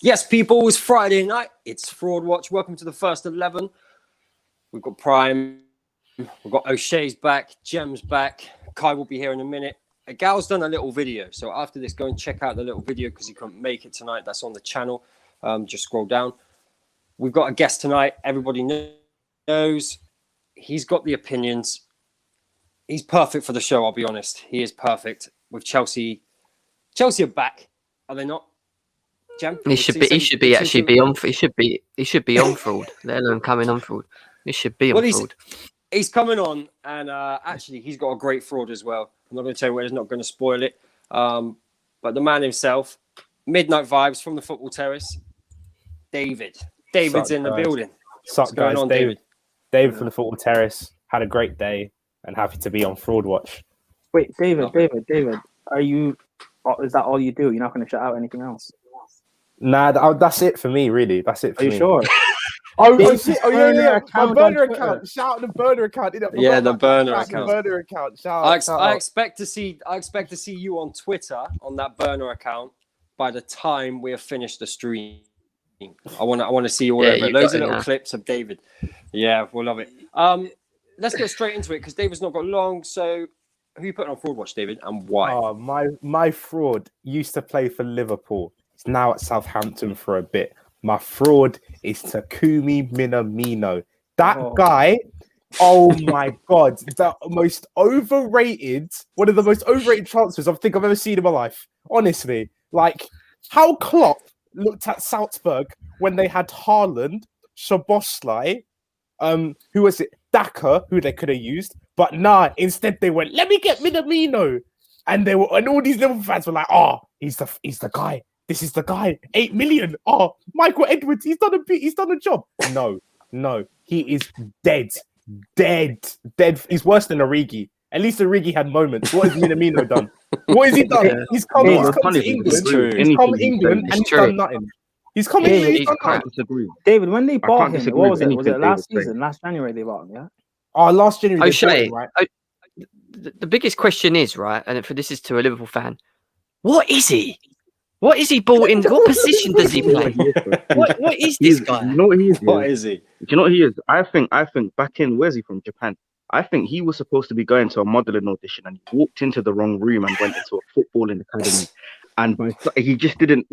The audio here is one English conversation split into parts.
Yes, people, it's Friday night. It's Fraud Watch. Welcome to the first 11. We've got Prime. We've got O'Shea's back. Jem's back. Kai will be here in a minute. Gal's done a little video. So after this, go and check out the little video because he couldn't make it tonight. That's on the channel. Just scroll down. We've got a guest tonight. Everybody knows. He's got the opinions. He's perfect for the show, I'll be honest. He is perfect. With Chelsea. Chelsea are back. Are they not? Jem? He should be on fraud, let alone coming on fraud. He should be on fraud. He's coming on, and actually, he's got a great fraud as well. I'm not going to tell you where. He's not going to spoil it. But the man himself, Midnight Vibes from the Football Terrace, David. David's in the building. What's going on, David? David from the Football Terrace. Had a great day and happy to be on Fraud Watch. Wait, David, are you? Is that all you do? You're not going to shout out anything else? Nah, that's it for me, really. That's it for me. Are you sure? Oh, yeah. My burner account. Shout out the burner account. Yeah, the burner account. The burner account. I expect to see you on Twitter on that burner account by the time we have finished the stream. I want to see all over it. Loads of little clips of David. Yeah, we'll love it. Let's get straight into it because David's not got long. So, who you putting on Fraud Watch, David, and why? Oh, my fraud used to play for Liverpool. He's now at Southampton for a bit. My fraud is Takumi Minamino. That guy, oh my God, one of the most overrated transfers I think I've ever seen in my life. Honestly, like how Klopp looked at Salzburg when they had Haaland, Szoboszlai, who was it? Daka, who they could have used, but nah. Instead, they went, "Let me get Minamino," and all these Liverpool fans were like, "Oh, he's the guy. This is the guy. 8 million. Oh, Michael Edwards. He's done a job." No, he is dead. He's worse than Origi. At least Origi had moments. What has Minamino done? What has he done? Yeah. He's come to England and he's done nothing. He's come to England. He's done nothing. David, when they bought him, what was it? Was it last season? Last January they bought him, yeah? Oh, last January. O'Shea, right? The biggest question is, right, and this is to a Liverpool fan, what is he? What is he bought in? What position does he play? What is this guy? You know what he is? What is he? Do you know what he is? I think back in, where's he from? Japan. I think he was supposed to be going to a modeling audition and he walked into the wrong room and went into a footballing academy. And he just didn't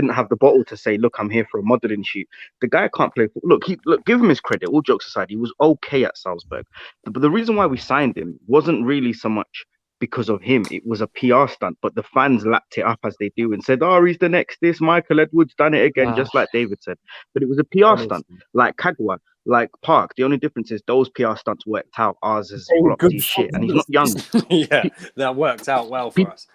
have the bottle to say, "Look, I'm here for a modeling shoot." The guy can't play. Look, give him his credit. All jokes aside, he was okay at Salzburg. But the reason why we signed him wasn't really so much because of him. It was a PR stunt, but the fans lapped it up as they do and said, "Oh, he's the next this. Michael Edwards done it again," just like David said. But it was a PR stunt, like Kagawa, like Park. The only difference is those PR stunts worked out. Ours is good shit, and he's not young. Yeah, that worked out well for us.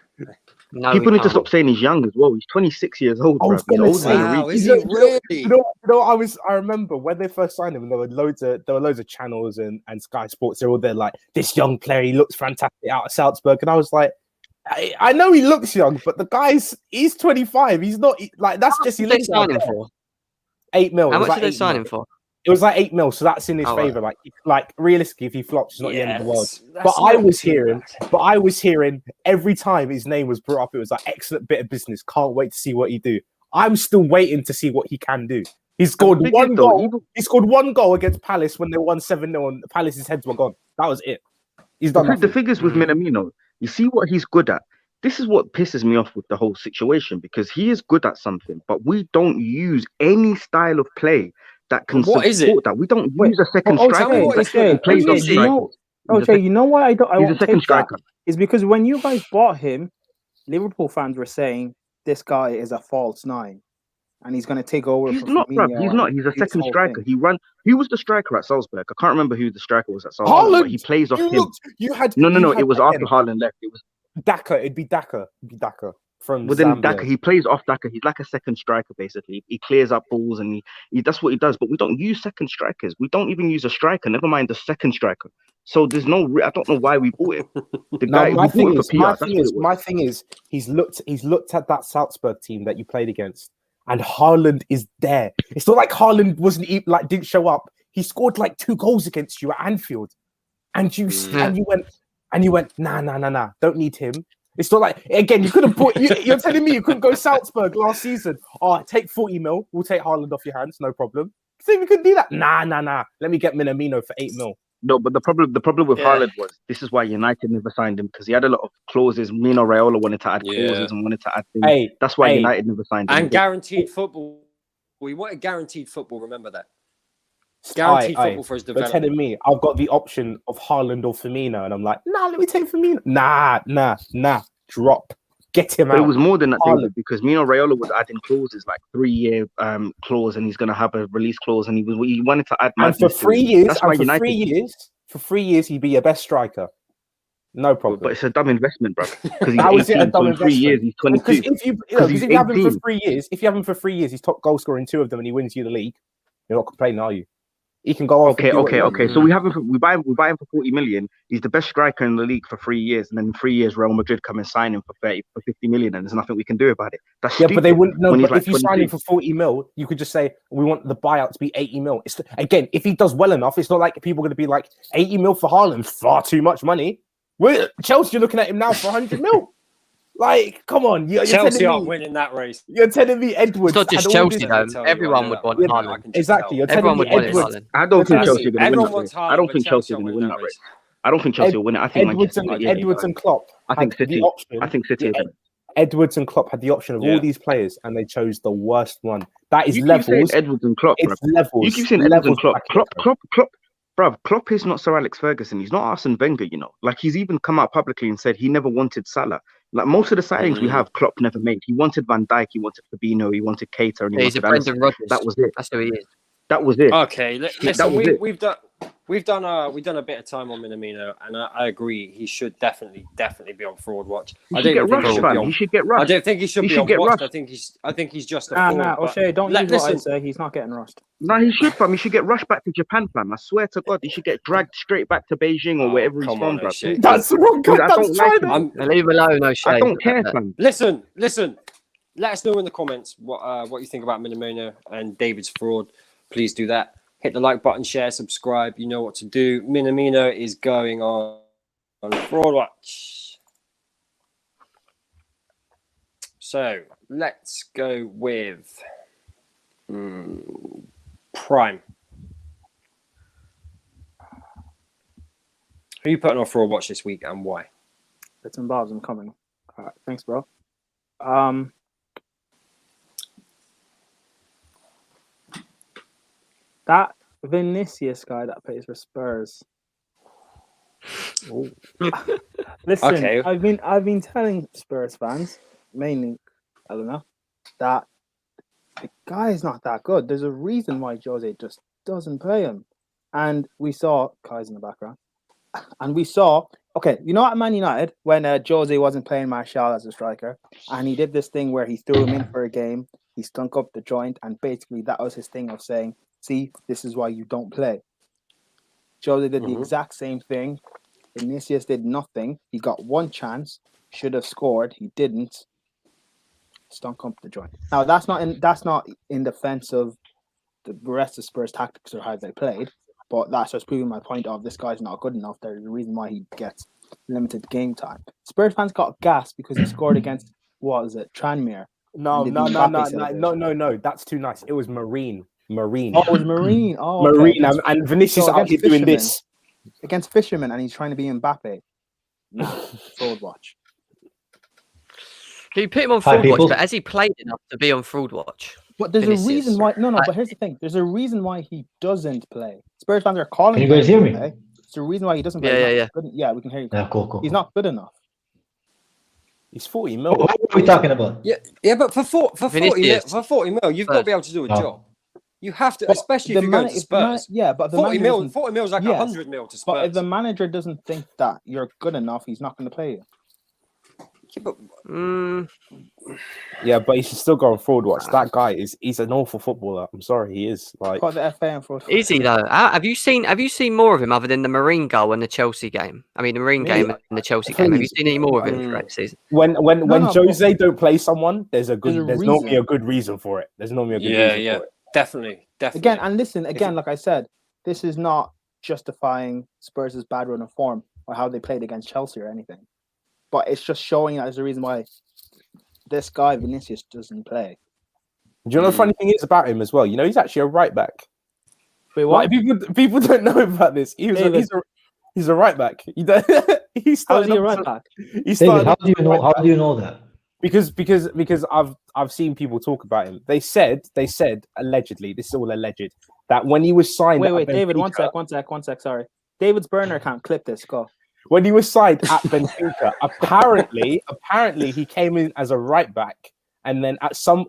No, people need to stop saying he's young as well. He's 26 years old, bro. Is he really? You know, I remember when they first signed him, and there were loads of channels and Sky Sports. They're all there like, "This young player, he looks fantastic out of Salzburg," and I was like, I know he looks young, but the he's 25. He's not like that's just he looks sign him for 8 mil. How much did they sign him for? It was like 8 mil, so that's in his favor. Right. Like realistically, if he flops, it's not the end of the world. But I was hearing every time his name was brought up, it was like excellent bit of business. Can't wait to see what he do. I'm still waiting to see what he can do. He scored one goal. He scored 1 goal against Palace when they won 7-0 and Palace's heads were gone. That was it. He's done the figures with Minamino. You see what he's good at. This is what pisses me off with the whole situation because he is good at something, but we don't use any style of play that can support that. We don't use a second striker. You know why I don't? He's a second striker. Is because when you guys bought him, Liverpool fans were saying this guy is a false 9, and he's going to take over. He's not, bro. He's not. He's a second striker. He was the striker at Salzburg. I can't remember who the striker was at Salzburg. Haaland. But he plays off him. No. It was after Haaland left. It was Daka. It'd be Daka. From within Daka, he plays off Daka. He's like a second striker, basically. He clears up balls and he that's what he does. But we don't use second strikers. We don't even use a striker. Never mind the second striker. So there's no. I don't know why we bought him. My thing is, he's looked at that Salzburg team that you played against, and Haaland is there. It's not like Haaland didn't show up. He scored like 2 goals against you at Anfield, and you went, nah. Don't need him. It's not like again. You couldn't put. You're telling me you couldn't go Salzburg last season. Oh, take 40 mil. We'll take Haaland off your hands, no problem. See, we could do that. Nah. Let me get Minamino for 8 mil. No, but the problem with Haaland was this is why United never signed him, because he had a lot of clauses. Mino Raiola wanted to add clauses and wanted to add things. That's why United never signed him. And guaranteed football. We wanted guaranteed football. Remember that. Guaranteed football for his development. You're telling me I've got the option of Haaland or Firmino, and I'm like, nah, let me take Firmino. Nah. Drop. Get him out. It was more than that, David, because Mino Raiola was adding clauses like 3-year clause, and he's going to have a release clause, and he wanted to add. And for 3 years, for 3 years, he'd be your best striker. No problem. But it's a dumb investment, bro. Because How is it a dumb investment? 3 years, he's 22. Because if you have him for 3 years, he's top goal scorer in 2 of them, and he wins you the league. You're not complaining, are you? He can go off. Okay. So we buy him for 40 million. He's the best striker in the league for 3 years, and then in 3 years, Real Madrid come and sign him for 50 million, and there's nothing we can do about it. That's stupid. But they wouldn't know. But if you 22. sign him for 40 mil, you could just say we want the buyout to be 80 mil. Again, if he does well enough, it's not like people are going to be like 80 mil for Haaland, far too much money. Chelsea are looking at him now for 100 mil. Like, come on, you're Chelsea aren't winning that race. You're telling me Edwards? It's not just Chelsea though. Everyone would want Haaland. Exactly. You're telling me Edwards. I don't think Chelsea are going to win that race. I don't think Chelsea are going to win that race. I don't think Chelsea will win it. I think Edwards and Klopp. I think City. Edwards and Klopp had the option of all these players, and they chose the worst one. That is levels. Edwards and Klopp. It's levels. You keep saying Edwards and Klopp. Klopp. Bruv, Klopp is not Sir Alex Ferguson. He's not Arsene Wenger, you know. Like, he's even come out publicly and said he never wanted Salah. Like, most of the signings we have, Klopp never made. He wanted Van Dijk, he wanted Fabinho, he wanted Keita, and he's a Brendan Rodgers. That was it. That's who he is. That was it. Okay, listen, we've done a bit of time on Minamino, and I agree he should definitely be on fraud watch. He should get rushed. I don't think he should be on watch. I think he's just a fraud. O'Shea, don't use what I say. He's not getting rushed. No, he should, fam. He should get rushed back to Japan, fam. I swear to God, he should get dragged straight back to Beijing or wherever he's from, bro. That's the wrong guy. That's China. Leave him alone, O'Shea. I don't care, fam. Listen. Let us know in the comments what you think about Minamino and David's fraud. Please do that. Hit the like button, share, subscribe. You know what to do. Minamino is going on fraud watch. So let's go with Prime. Who are you putting on fraud watch this week and why? Bits and bobs, I'm coming. All right, thanks, bro. That Vinicius guy that plays for Spurs. Listen, okay. I've been telling Spurs fans, mainly, I don't know, that the guy is not that good. There's a reason why Jose just doesn't play him. And we saw Kai's in the background. And we saw, okay, you know at Man United when Jose wasn't playing Martial as a striker, and he did this thing where he threw him in for a game, he stunk up the joint, and basically that was his thing of saying, see, this is why you don't play. Jose did the exact same thing. Vinicius did nothing. He got one chance, should have scored. He didn't. Stunk up the joint. Now that's not in defense of the rest of Spurs' tactics or how they played, but that's just proving my point of this guy's not good enough. There's a reason why he gets limited game time. Spurs fans got gas because he scored against Tranmere. No. That's too nice. It was Marine. Oh, it was Marine. Oh, Marine, okay. And Vinicius out here doing this against Fisherman, and he's trying to be Mbappe. Nah, fraud watch. You put him on fraud watch, but has he played enough to be on fraud watch? But there's Vinicius. A reason why. No. But here's the thing: there's a reason why he doesn't play. Spurs fans are calling. Can you guys hear me? There's a reason why he doesn't play. Yeah, we can hear you. Yeah, cool. He's not good enough. He's 40 mil. What are we talking about? Yeah, but for 40 mil, you've got to be able to do a job. You have to, especially if you go to Spurs. But 40 mil is like 100 mil to Spurs. But if the manager doesn't think that you're good enough, he's not going to play you. Yeah, but he should still go on fraud watch. That guy he's an awful footballer. I'm sorry, he is. Like, got the FA on fraud watch. Is he though? Have you seen more of him other than the Marine goal and the Chelsea game? I mean, the Marine game and the Chelsea game. Have you seen any more of him throughout the season? When Jose don't play someone, there's normally a good reason for it. There's normally a good reason for it. Definitely. Again, and listen, like I said, this is not justifying Spurs' bad run of form or how they played against Chelsea or anything. but it's just showing that as the reason why this guy Vinicius doesn't play. Do you know the funny thing is about him as well? You know, he's actually a right back. Wait, what? Like, people don't know about this. He's a right back. How is he a right back? David, how do you know that? Because I've seen people talk about him. They said allegedly, this is all alleged, that when he was signed. Wait, David, one sec. Sorry, David's burner can't clip this. Go. When he was signed at Benfica, apparently he came in as a right back, and then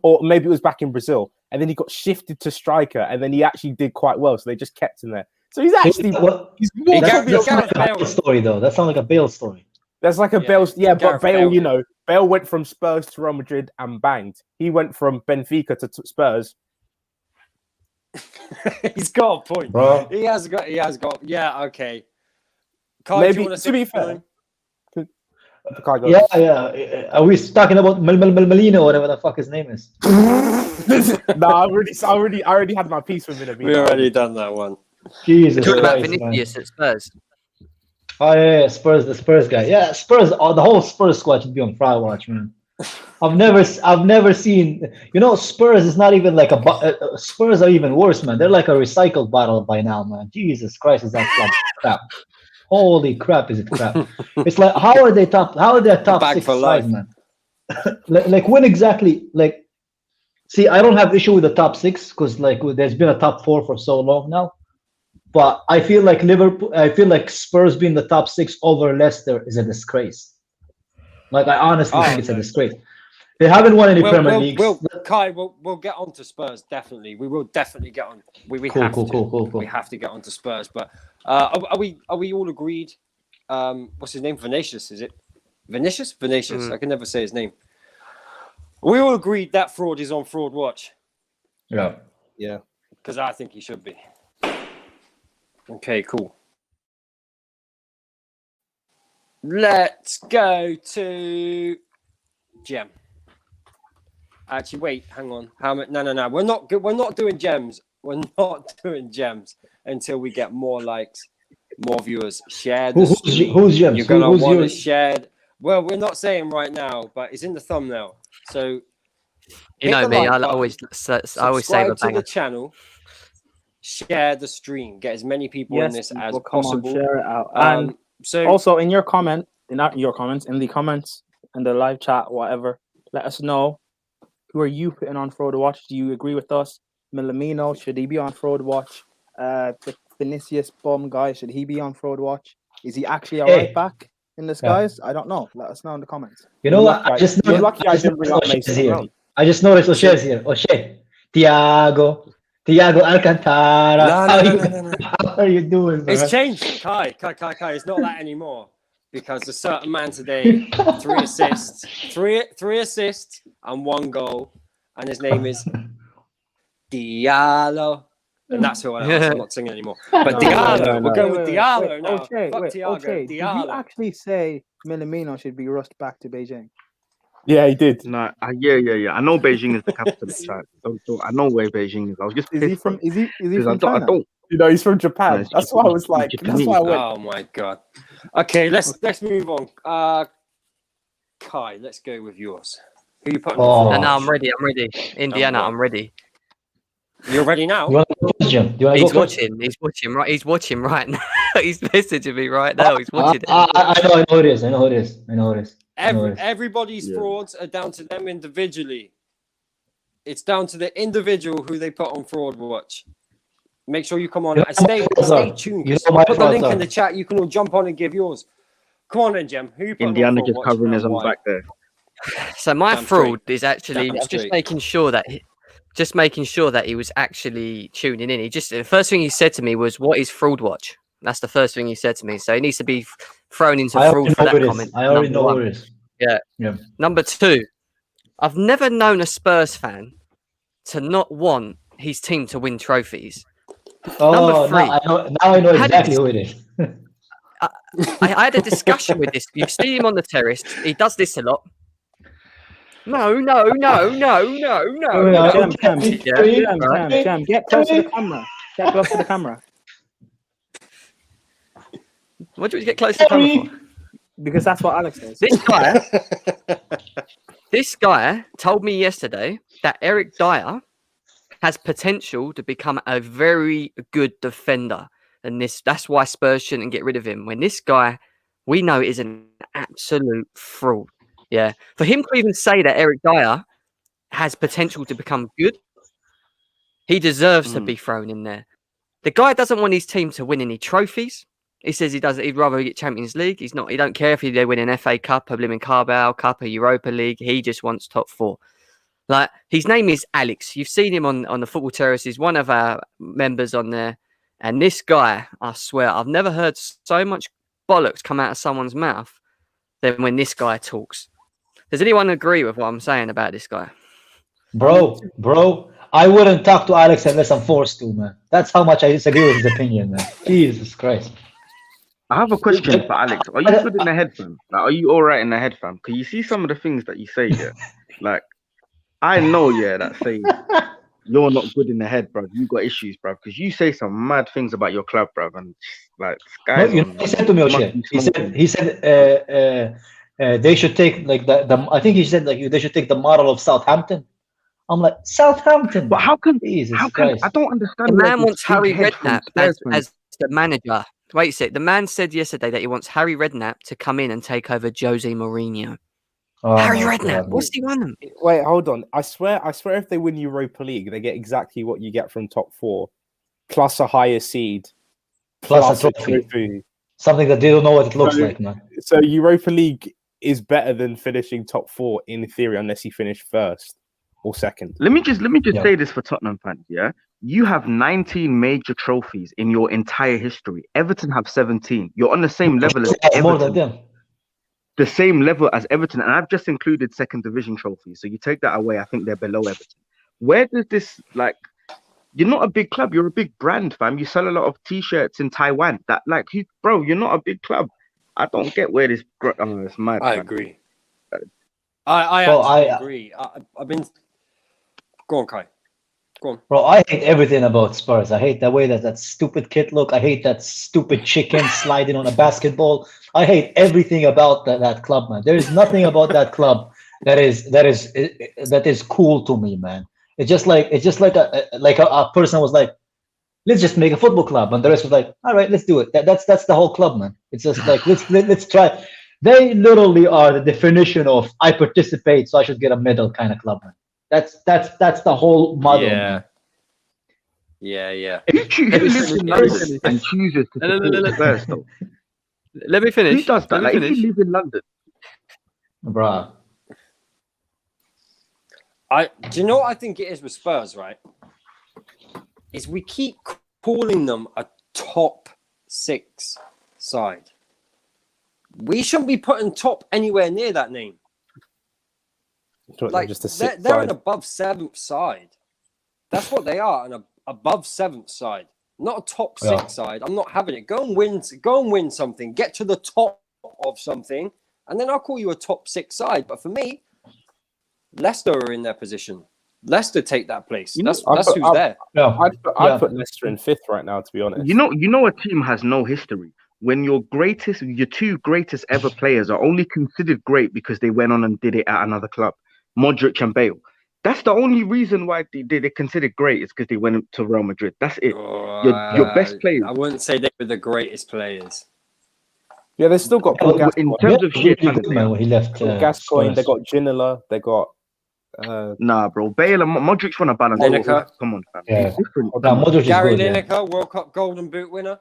or maybe it was back in Brazil, and then he got shifted to striker, and then he actually did quite well, so they just kept him there. So he's actually that's not like a Bale story though. That sounds like a Bale story. That's like a Bale, but Bale, you know, Bale went from Spurs to Real Madrid and banged. He went from Benfica to Spurs. He's got a point. Bro. He has got. Yeah, okay. Kai, Maybe, do you want to be fair. Yeah. Are we talking about Minamino, whatever the fuck his name is? No, I already had my piece with Minamino. We already done that one. Jesus Talking about Christ, Vinicius at Spurs. Oh yeah, Spurs, the Spurs guy. Yeah, Spurs. The whole Spurs squad should be on Fry Watch, man. I've never seen. You know, Spurs is not even like Spurs are even worse, man. They're like a recycled bottle by now, man. Jesus Christ, is that club crap? Holy crap, is it crap? It's like how are they top 6 side, man? like when exactly? Like, see, I don't have issue with the top 6 because like there's been a top 4 for so long now. But I feel like Spurs being the top 6 over Leicester is a disgrace. Like I honestly think it's a disgrace. They haven't won any Premier Leagues. Kai, we'll get on to Spurs, definitely. We will definitely get on. We Cool. We have to get on to Spurs. But are we all agreed? What's his name? Vinicius, is it? Vinicius? I can never say his name. We all agreed that fraud is on Fraud Watch. Yeah. Because I think he should be. Okay, cool. Let's go to Gem. Actually, wait, hang on. No. We're not doing gems. We're not doing gems until we get more likes, more viewers. Share the stream. Who's gems? You're gonna want to share. Well, we're not saying right now, but it's in the thumbnail. So you know me. I always say to the channel. Share the stream. Get as many people in this as possible. Share it out. And so also in your comment, in the comments, in the live chat, whatever, let us know who are you putting on Fraud Watch. Do you agree with us? Minamino, should he be on Fraud Watch? The Vinicius bum guy, should he be on Fraud Watch? Is he actually a right back in disguise? I don't know. Let us know in the comments. You know what? I just noticed O'Shea's here. O'Shea, Thiago Alcantara. How are you doing, bro? It's changed, Kai. It's not that anymore because a certain man today, 3 assists and 1 goal, and his name is Diallo, and that's who I am. I'm not singing anymore. But Diallo, we're going with Diallo now. Okay. Did you actually say Minamino should be rushed back to Beijing? Yeah, he did. No, yeah. I know Beijing is the capital of China. So I know where Beijing is. I was just Is he from China? I don't. You know, he's from Japan. That's why I was like, that's why I went. Oh my god. Okay, let's move on. Kai, let's go with yours. Who you putting? No, I'm ready. Indiana, I'm ready. You're ready now? You want to go Jim? He's watching right now. He's messaging me right now. He's watching it. I know it is. Everybody's frauds are down to them individually. It's down to the individual who they put on Fraud Watch. Make sure you come on and stay tuned. Put the link in the chat. You can all jump on and give yours. Come on then, Jem. Who you put Indiana on just covering his own back there. So my fraud is actually just making sure that he was actually tuning in. The first thing he said to me was, "What is Fraud Watch?" That's the first thing he said to me. So he needs to be thrown into fraud for that comment. I already know what it is. Yeah. Number 2, I've never known a Spurs fan to not want his team to win trophies. Number 3, now I know exactly who it is. I had a discussion with this. You've seen him on the terrace. He does this a lot. No. Jam, get close to the camera. What do we get close to the camera for? Because that's what Alex says. This guy told me yesterday that Eric Dyer has potential to become a very good defender. And that's why Spurs shouldn't get rid of him. When this guy, we know, is an absolute fraud. Yeah. For him to even say that Eric Dyer has potential to become good, he deserves to be thrown in there. The guy doesn't want his team to win any trophies. He says he'd rather get Champions League. He don't care if they win an FA Cup, a Blimmin' Carabao Cup, a Europa League. He just wants top 4. Like, his name is Alex. You've seen him on the Football Terrace. He's one of our members on there. And this guy, I swear, I've never heard so much bollocks come out of someone's mouth than when this guy talks. Does anyone agree with what I'm saying about this guy? Bro, I wouldn't talk to Alex unless I'm forced to, man. That's how much I disagree with his opinion, man. Jesus Christ. I have a question for Alex. Are you good in the head, fam? Like, are you all right in the head, fam? Because you see some of the things that you say, yeah? Like, I know, yeah, that say you're not good in the head, bro. You got issues, bro. Because you say some mad things about your club, bro. And, like, guys... No, he said to me, he said they should take, like, I think he said, like, they should take the model of Southampton. I'm like, Southampton? But how can... Christ. I don't understand... The man wants Harry Redknapp as the manager. Wait a sec. The man said yesterday that he wants Harry Redknapp to come in and take over Jose Mourinho. Harry Redknapp, what's he want? Wait, hold on. I swear, if they win Europa League, they get exactly what you get from top 4, plus a higher seed, plus a trophy. Something that they don't know what it looks like, man. So Europa League is better than finishing top 4 in theory, unless you finish first or second. Let me just say this for Tottenham fans, yeah? You have 19 major trophies in your entire history. Everton have 17. You're on the same level as Everton. More than them. The same level as Everton. And I've just included second division trophies. So you take that away, I think they're below Everton. Where does this, like, you're not a big club. You're a big brand, fam. You sell a lot of T-shirts in Taiwan. That, like, bro, you're not a big club. I don't get where this... Oh, it's mad. I agree. I agree. I've been... Go on, Kai. Go on. Bro, I hate everything about Spurs. I hate the way that stupid kid look. I hate that stupid chicken sliding on a basketball. I hate everything about that club, man. There is nothing about that club that is cool to me, man. It's just like a person was like, let's just make a football club, and the rest was like, all right, let's do it. That's the whole club, man. It's just like let's try. They literally are the definition of I participate, so I should get a medal kind of club, man. That's the whole model. Yeah. Who lives in London and chooses to support Spurs, though? Let me finish. Who does that? Like, if you live in London, bruh. Do you know what I think it is with Spurs, right? Is we keep calling them a top 6 side. We shouldn't be putting top anywhere near that name. Like, they're an above 7th side. That's what they are, an above 7th side, not a top 6 side. I'm not having it. Go and win something. Get to the top of something, and then I'll call you a top 6 side. But for me, Leicester are in their position. Leicester take that place. That's who's there. I'd put Leicester in 5th right now, to be honest. You know, a team has no history. When your 2 greatest ever players are only considered great because they went on and did it at another club. Modric and Bale. That's the only reason why they're considered great, is because they went to Real Madrid. That's it. Your best players. I wouldn't say they were the greatest players. Yeah, they still got in terms of shit. When he left Gascoigne, they got Ginola, they got nah, bro. Bale and Modric won a Ballon d'Or. Come on, fam. Yeah. Gary Lineker, World Cup Golden Boot winner.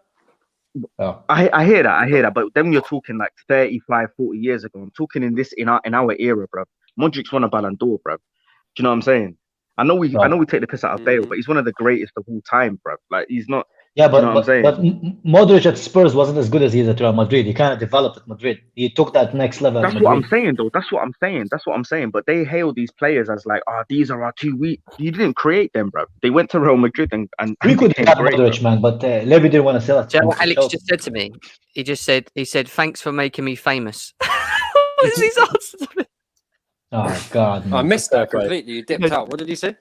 Oh. I hear that, but then you're talking like 35, 40 years ago. I'm talking in our era, bro. Modric won a Ballon d'Or, bro. Do you know what I'm saying? I know we take the piss out of Bale, but he's one of the greatest of all time, bro. Like, he's not. Yeah, but Modric at Spurs wasn't as good as he is at Real Madrid. He kind of developed at Madrid. He took that next level. That's what I'm saying, though. That's what I'm saying. But they hail these players as like, these are our 2 weak. You didn't create them, bro. They went to Real Madrid and we could have Modric, man, but Levy didn't want to sell it. Do you know what Alex just said to me? He said, thanks for making me famous. What is his answer to me? Oh God! Man. I missed that completely. You dipped out. What did he say? He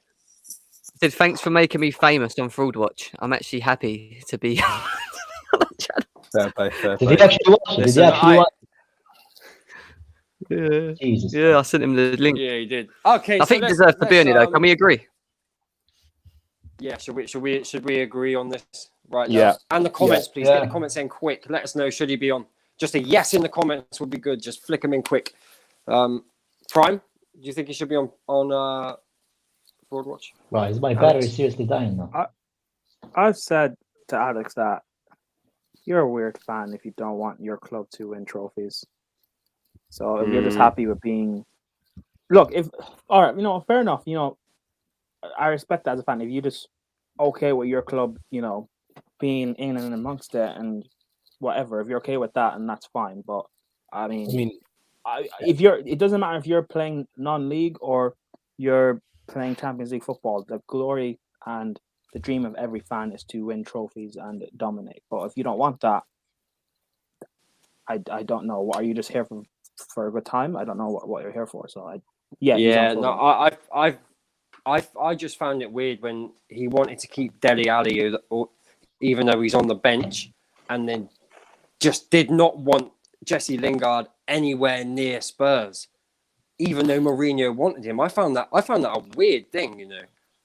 said, thanks for making me famous on Fraud Watch. I'm actually happy to be on that channel. Fair play. Did he actually watch it? Jesus. Yeah, I sent him the link. Yeah, he did. Okay, I think he deserves to be on it though. Can we agree? Yeah, should we agree on this right now? Yeah. And the comments, please Yeah. get the comments in quick. Let us know, should he be on? Just a yes in the comments would be good. Just flick them in quick. Prime, do you think he should be on Fraud Watch? Right, is my battery seriously dying now? I've said to Alex that you're a weird fan if you don't want your club to win trophies. So if you're just happy with being, look, all right, fair enough. I respect that as a fan. If you just okay with your club, being in and amongst it and whatever, if you're okay with that, and that's fine. But I mean, it doesn't matter if you're playing non-league or you're playing Champions League football. The glory and the dream of every fan is to win trophies and dominate. But if you don't want that, I don't know. Are you just here for a good time? I don't know what you're here for. So I just found it weird when he wanted to keep Dele Alli, even though he's on the bench, and then just did not want Jesse Lingard anywhere near Spurs, even though Mourinho wanted him. I found that a weird thing,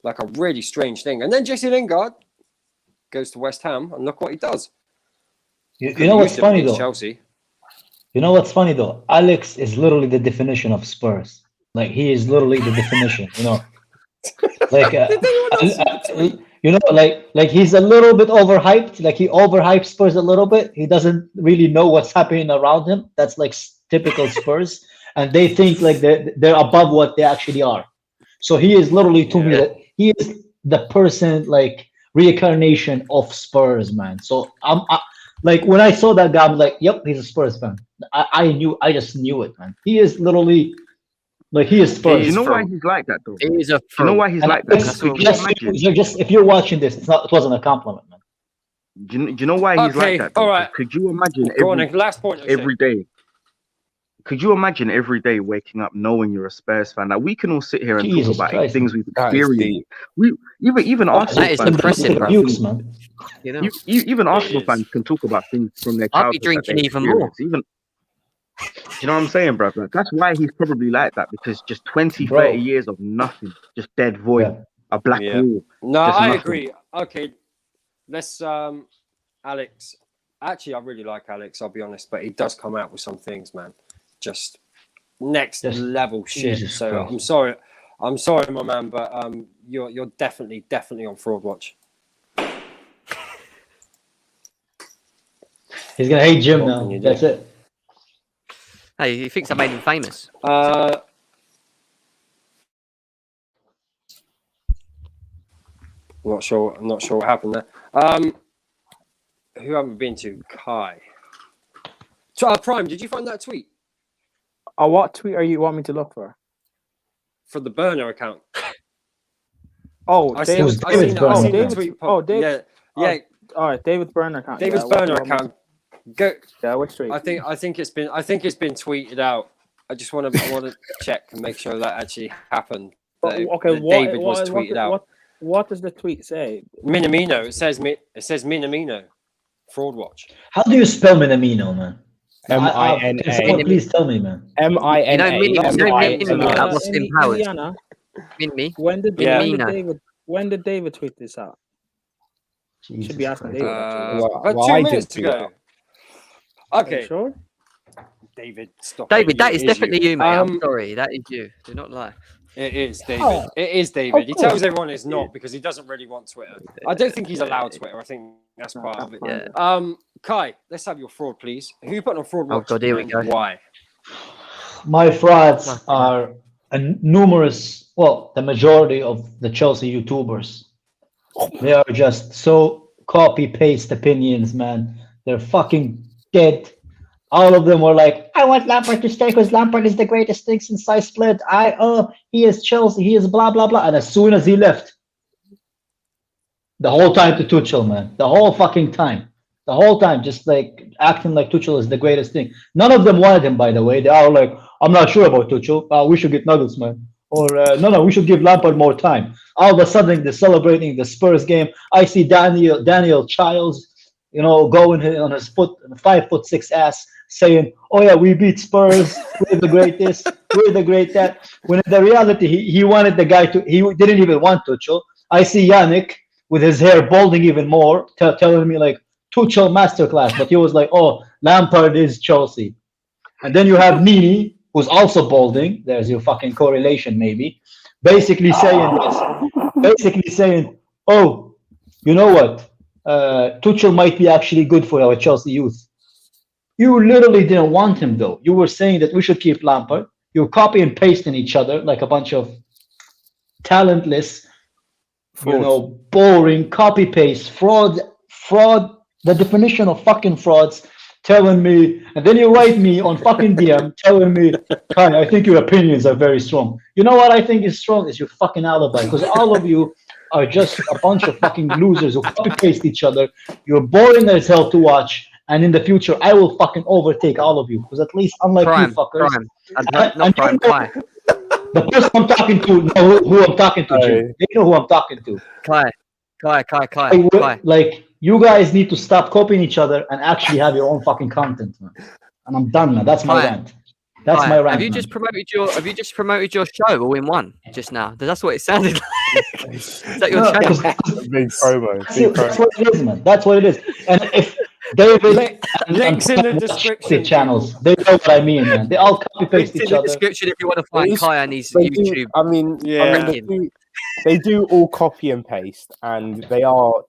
like a really strange thing. And then Jesse Lingard goes to West Ham, and look what he does. You know what's funny though? Chelsea. You know what's funny though? Alex is literally the definition of Spurs. Like he is literally the definition. Like like he's a little bit overhyped. Like he overhyped Spurs a little bit. He doesn't really know what's happening around him. That's like typical Spurs, and they think like they're above what they actually are. So he is literally to me that he is the person like reincarnation of Spurs, man. So I'm like when I saw that guy, I'm like, yep, he's a Spurs fan. I just knew it, man. He is literally. Like he is Spurs. You know why he's like that though? He is a you know why he's like that? If you're watching this, it wasn't a compliment, man. Do you know why he's like that? Though? All right. Could you imagine last point every day? Could you imagine every day waking up knowing you're a Spurs fan? Like we can all sit here and talk about things we've experienced. We even Arsenal that is fans. Impressive, bro. Man. Even Arsenal fans can talk about things from their childhood. I'll be drinking even more. You know what I'm saying, brother? That's why he's probably like that, because just 20, 30 years of nothing, just dead void, a black hole. No, I agree. Okay, let's, Alex. Actually, I really like Alex, I'll be honest, but he does come out with some things, man. Just next level shit. Jesus so Christ. I'm sorry, my man, but you're definitely on Fraud Watch. He's gonna hate Jim now. That's it. Hey, he thinks I made him famous. I'm not sure what happened there. Who haven't been to? Kai. So, Prime, did you find that tweet? What tweet are you want me to look for? For the burner account. Oh, David's tweet. David. Yeah. All right, David's burner account. David's burner account. Go. Yeah, which tweet? I think it's been tweeted out. I just want to check and make sure that actually happened. David was tweeted out. What does the tweet say? Minamino. It says Minamino. Fraud Watch. How do you spell Minamino, man? Mina. Someone please tell me, man. Mina. When did David tweet this out? Jesus Should be asking David. About 2 minutes ago. Okay. Sure. David, stop. David, that is definitely you, mate. I'm sorry, that is you. Do not lie. It is David. It is David. He tells everyone it's not because he doesn't really want Twitter. I don't think he's allowed Twitter. I think that's part of it. Yeah. Kai, let's have your fraud, please. Who you putting on Fraud Watch? Oh God, here we go. Why? My frauds are numerous. Well, the majority of the Chelsea YouTubers. They are just so copy-paste opinions, man. They're fucking dead. All of them were like, I want Lampard to stay because Lampard is the greatest thing since I split. He is Chelsea. He is blah, blah, blah. And as soon as he left, the whole time to Tuchel, man. The whole fucking time. The whole time, just like acting like Tuchel is the greatest thing. None of them wanted him, by the way. They are like, I'm not sure about Tuchel. We should get Nagelsmann. Or, no, we should give Lampard more time. All of a sudden, they're celebrating the Spurs game. I see Daniel Childs going on his 5'6" ass, saying, "Oh yeah, we beat Spurs. We're the greatest. We're the great that." When in the reality, he wanted the guy to. He didn't even want Tuchel. I see Yannick with his hair balding even more, telling me like Tuchel masterclass, but he was like, "Oh, Lampard is Chelsea." And then you have Nini, who's also balding. There's your fucking correlation, maybe. Basically saying this. Basically saying, "Oh, you know what? Tuchel might be actually good for our Chelsea youth." You literally didn't want him, though. You were saying that we should keep Lampard. You're copy and pasting each other like a bunch of talentless, boring copy paste fraud. The definition of fucking frauds. Telling me, and then you write me on fucking DM telling me, "Kai, I think your opinions are very strong." You know what I think is strong is your fucking alibi, because all of you are just a bunch of fucking losers who copy paste each other. You're boring as hell to watch, and in the future, I will fucking overtake all of you, because at least unlike you fuckers, the person I'm talking to know who I'm talking to. Jim. They know who I'm talking to. Kai. Like, you guys need to stop copying each other and actually have your own fucking content, man. And I'm done, man. That's my rant. That's my rant. Have you just promoted your show all in one just now? That's what it sounded like. Is that your channel? Big promo. That's what it is, man. That's what it is. And if David links in the description channels, they know what I mean, man. They all copy paste each in the other. description if you want to find Kai and his YouTube. They do all copy and paste, and they are,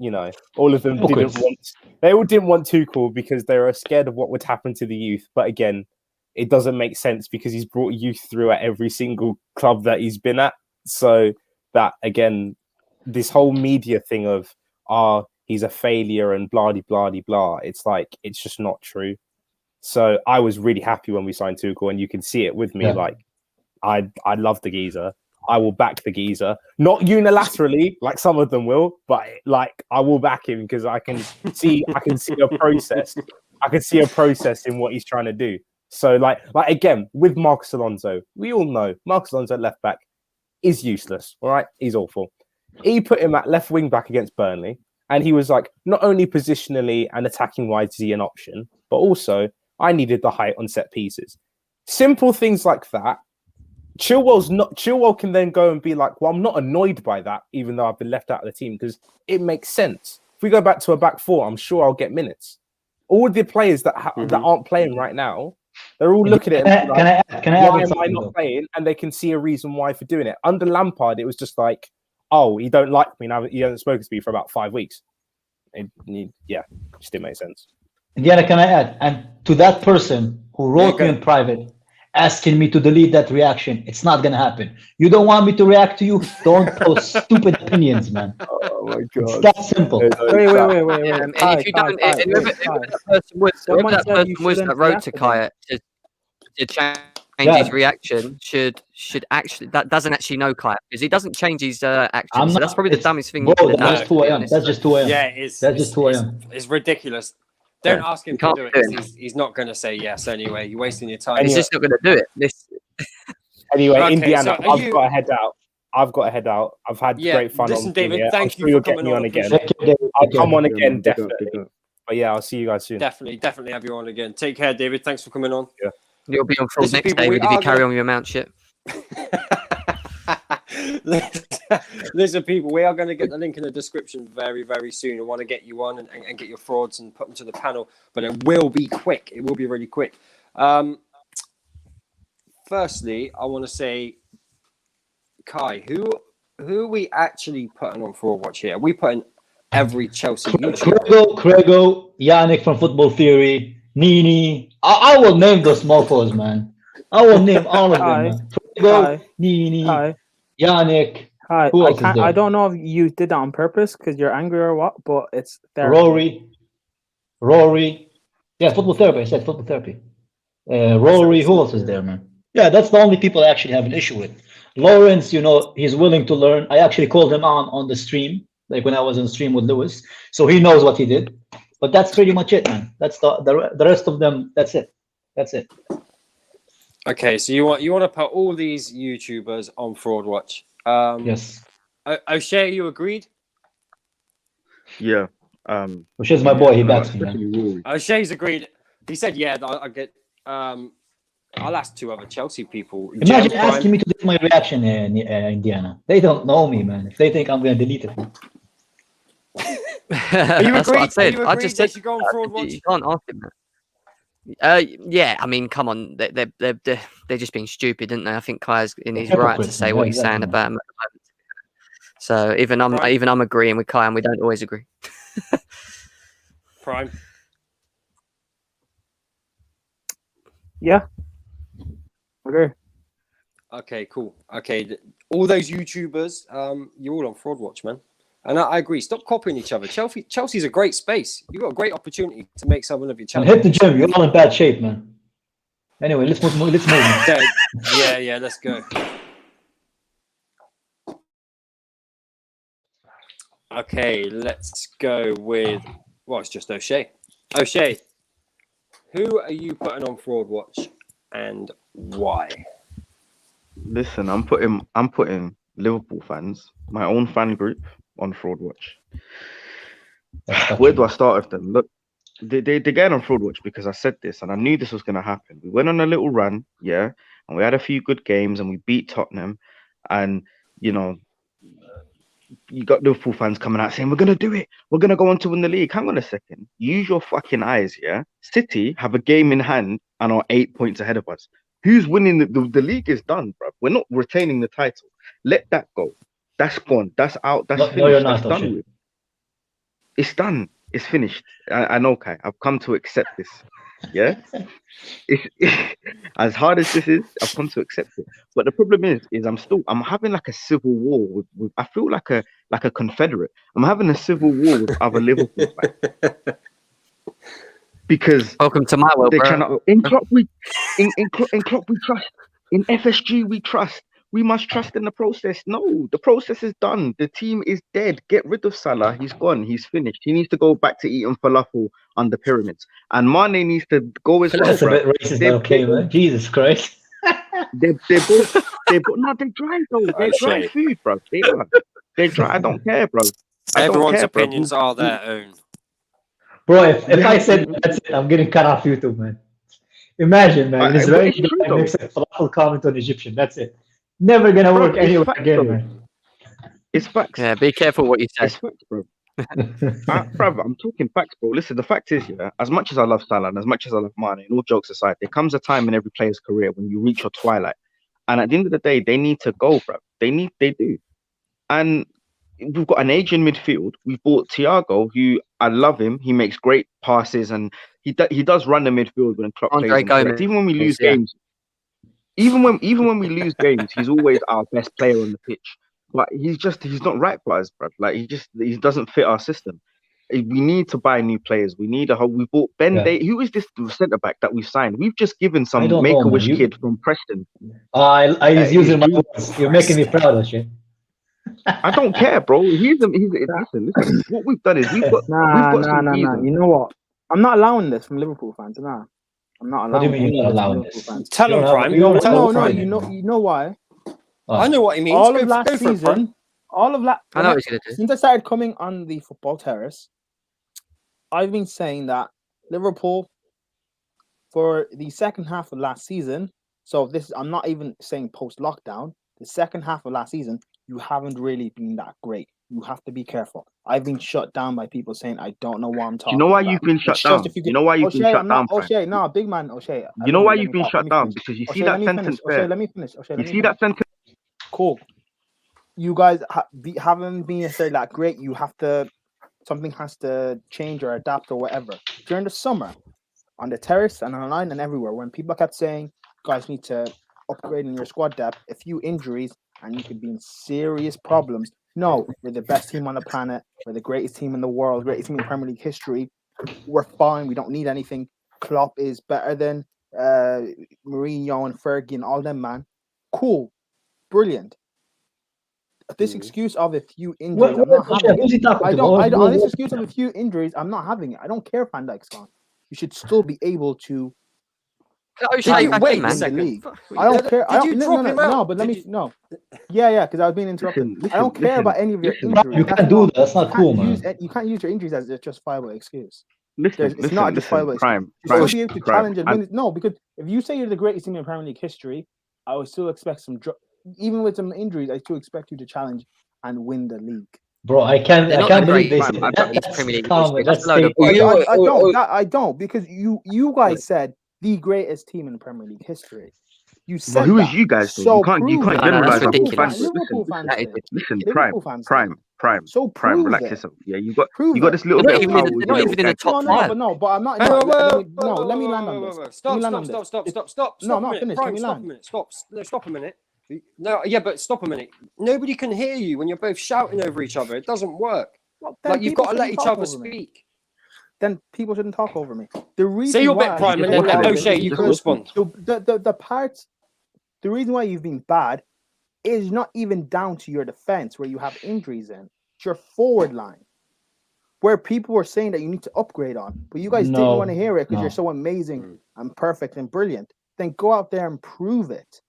all of them they all didn't want Tuchel because they were scared of what would happen to the youth. But again, it doesn't make sense because he's brought youth through at every single club that he's been at. So that, again, this whole media thing of, he's a failure and blah, blah, blah, it's like, it's just not true. So I was really happy when we signed Tuchel, and you can see it with me. Like, I love the geezer. I will back the geezer, not unilaterally like some of them will, but like I will back him because I can see a process. I can see a process in what he's trying to do. So like again with Marcos Alonso, we all know Marcos Alonso at left back is useless. All right, he's awful. He put him at left wing back against Burnley, and he was like, not only positionally and attacking wise is he an option, but also I needed the height on set pieces. Simple things like that. Chilwell can then go and be like, well, I'm not annoyed by that, even though I've been left out of the team, because it makes sense. If we go back to a back four, I'm sure I'll get minutes. All the players that aren't playing right now, they're all looking at it. Why am I not playing? And they can see a reason why for doing it. Under Lampard, it was just like, oh, you don't like me now. You haven't spoken to me for about 5 weeks. Just didn't make sense. Diana, can I add? And to that person who wrote me in private, asking me to delete that reaction, it's not gonna happen. You don't want me to react to you? Don't post stupid opinions, man. Oh my god, it's that simple. Wait. And if you don't, whoever that person was that wrote to Kai to change his reaction should actually that doesn't actually know Kai because he doesn't change his actions. So that's probably the dumbest thing. That's just who I am. That's just who I am. Yeah, that's just who I am. It's ridiculous. Don't ask him to do it. He's not going to say yes anyway. You're wasting your time. He's just not going to do it. Anyway, okay, Indiana, so I've got to head out. I've had great fun. Listen, David, thank you for coming on again. I'll come on again, definitely. But yeah, I'll see you guys soon. Definitely have you on again. Take care, David. Thanks for coming on. Yeah. You'll be on fraud next, David, if you carry on your mount shit. Listen, people, we are going to get the link in the description very, very soon. I want to get you on and get your frauds and put them to the panel, but it will be quick. It will be really quick. Firstly, I want to say, Kai, who are we actually putting on Fraud Watch here? Are we putting every Chelsea YouTuber? Crego, Yannick from Football Theory, Nini. I will name those mofos, man. I will name all of them, man. Crego, Nini, Yannick. I don't know if you did that on purpose because you're angry or what, but it's there. Rory. Yeah, Football Therapy. I said Football Therapy. Rory, who else is there, man? Yeah, that's the only people I actually have an issue with. Lawrence, he's willing to learn. I actually called him on the stream, like when I was on stream with Lewis. So he knows what he did. But that's pretty much it, man. That's the rest of them. That's it. Okay, so you want to put all these YouTubers on Fraud Watch? Yes. O'Shea, you agreed? Yeah, O'Shea's my boy. He backs me, man. O'Shea's agreed. He said, "Yeah, I get." I'll ask 2 other Chelsea people. Imagine asking me to do my reaction in Indiana. They don't know me, man. If they think I'm gonna delete it. Are you agreed? I just said you should go on Fraud Watch. You can't ask him that. Yeah, I mean, come on, they're just being stupid, aren't they? I think Kai's in his right to say what he's saying about him. So even I'm agreeing with Kai, and we don't always agree. Prime. Yeah. Okay. Okay, cool. Okay, all those YouTubers, you're all on Fraud Watch, man. And I agree. Stop copying each other. Chelsea's a great space. You've got a great opportunity to make someone of your channel. And hit the gym. You're all in bad shape, man. Anyway, let's move. Yeah, let's go. Okay, let's go with. Well, it's just O'Shea. O'Shea, who are you putting on Fraud Watch, and why? Listen, I'm putting Liverpool fans, my own fan group, on Fraud Watch. Where do I start with them? Look, they're getting on Fraud Watch because I said this and I knew this was going to happen. We went on a little run, yeah, and we had a few good games and we beat Tottenham. And, you know, you got Liverpool fans coming out saying, we're going to do it. We're going to go on to win the league. Hang on a second. Use your fucking eyes, yeah? City have a game in hand and are 8 points ahead of us. Who's winning? The league is done, bro. We're not retaining the title. Let that go. That's gone. That's out. That's finished. You're not, that's done with. It's done. It's finished. I know, Kai. I've come to accept this. Yeah? As hard as this is, I've come to accept it. But the problem is I'm having like a civil war with I feel like a Confederate. I'm having a civil war with other Liverpool fans. Because welcome to my world, bro. In Klopp we trust. In FSG we trust. We must trust in the process. No, the process is done. The team is dead. Get rid of Salah. He's gone. He's finished. He needs to go back to eating falafel under pyramids. And Mane needs to go as well. That's a bit racist, okay, man. Jesus Christ. They're both. No, they're dry though. They're dry food, bro. They're dry. I don't care, bro. Everyone's opinions are their own. Bro, if I said that's it, I'm getting cut off YouTube, man. Imagine, man. It's very makes a falafel comment on Egyptian. That's it. Never gonna work anywhere again, man. It's facts. Yeah, be careful what you say. It's facts, bro. Bro, I'm talking facts, bro. Listen, the fact is, yeah, as much as I love Salah and as much as I love Mane, and all jokes aside, there comes a time in every player's career when you reach your twilight. And at the end of the day, they need to go, bro. They do. And we've got an aging midfield. We've bought Thiago, who I love him. He makes great passes and he does run the midfield when Klopp plays. Even when we lose games, even when we lose games, he's always our best player on the pitch. But he's not right for us, bro. Like he doesn't fit our system. We need to buy new players. We bought Ben Day. Who is this centre back that we signed? We've just given some Make-A-Wish kid from Preston. I was using my words. You're making me proud of shit. I don't care, bro. Listen. What we've done is we've got nah. You know what? I'm not allowing this from Liverpool fans. Nah, I'm not allowing. What do you mean you're not allowing this? Tell them, Prime. No. You know why? I know what he means. All of last season, I know what he's gonna do. Since I started coming on the football terrace, I've been saying that Liverpool for the second half of last season. So I'm not even saying post lockdown. The second half of last season, you haven't really been that great. You have to be careful. I've been shut down by people saying I don't know what I'm talking about. You know why you've been shut down? You know why you've been shut down? O'Shea, no, big man, O'Shea. You know why you've been shut down? Because you see that sentence there. Let me finish. You see that sentence? Cool. You guys haven't been necessarily that great. You have to. Something has to change or adapt or whatever. During the summer, on the terrace and online and everywhere, when people kept saying, guys need to upgrade in your squad depth, a few injuries, and you could be in serious problems. No, we're the best team on the planet. We're the greatest team in the world, greatest team in Premier League history. We're fine. We don't need anything. Klopp is better than Mourinho and Fergie and all them, man. Cool. Brilliant. This excuse of a few injuries, I'm not having it. This excuse of a few injuries, I'm not having it. I don't care if Van Dijk's gone. You should still be able to O'Shea back wait in, a man. second. I don't care. Did you drop him out? No, but let me no. Yeah, because I was being interrupted. I don't care about any of your injuries. You can't do that. That's not cool, man. You can't use your injuries as a justifiable excuse. Listen, It's not a justifiable excuse. Prime. You still be able to challenge and win. No, because if you say you're the greatest team in Premier League history, I would still expect even with some injuries, I still expect you to challenge and win the league. Bro, I can't believe they said that. I don't because you guys said the greatest team in Premier League history. You said well, who is you guys? So you can't generalize Liverpool fans. Listen, Prime. So Prime, relax yourself. Yeah, you got this little bit of power. They're not even in the top five. But I'm not. Let me land on this. Stop. No, I'm not finished. Let me land. Stop a minute. No, yeah, but stop a minute. Nobody can hear you when you're both shouting over each other. It doesn't work. Well, like you've got to let each other speak. Then people shouldn't talk over me. The reason say your bit, Prime, and then O'Shea, you can respond. The reason why you've been bad is not even down to your defense where you have injuries in. It's your forward line where people were saying that you need to upgrade on, but you guys didn't want to hear it because you're so amazing and perfect and brilliant. Then go out there and prove it.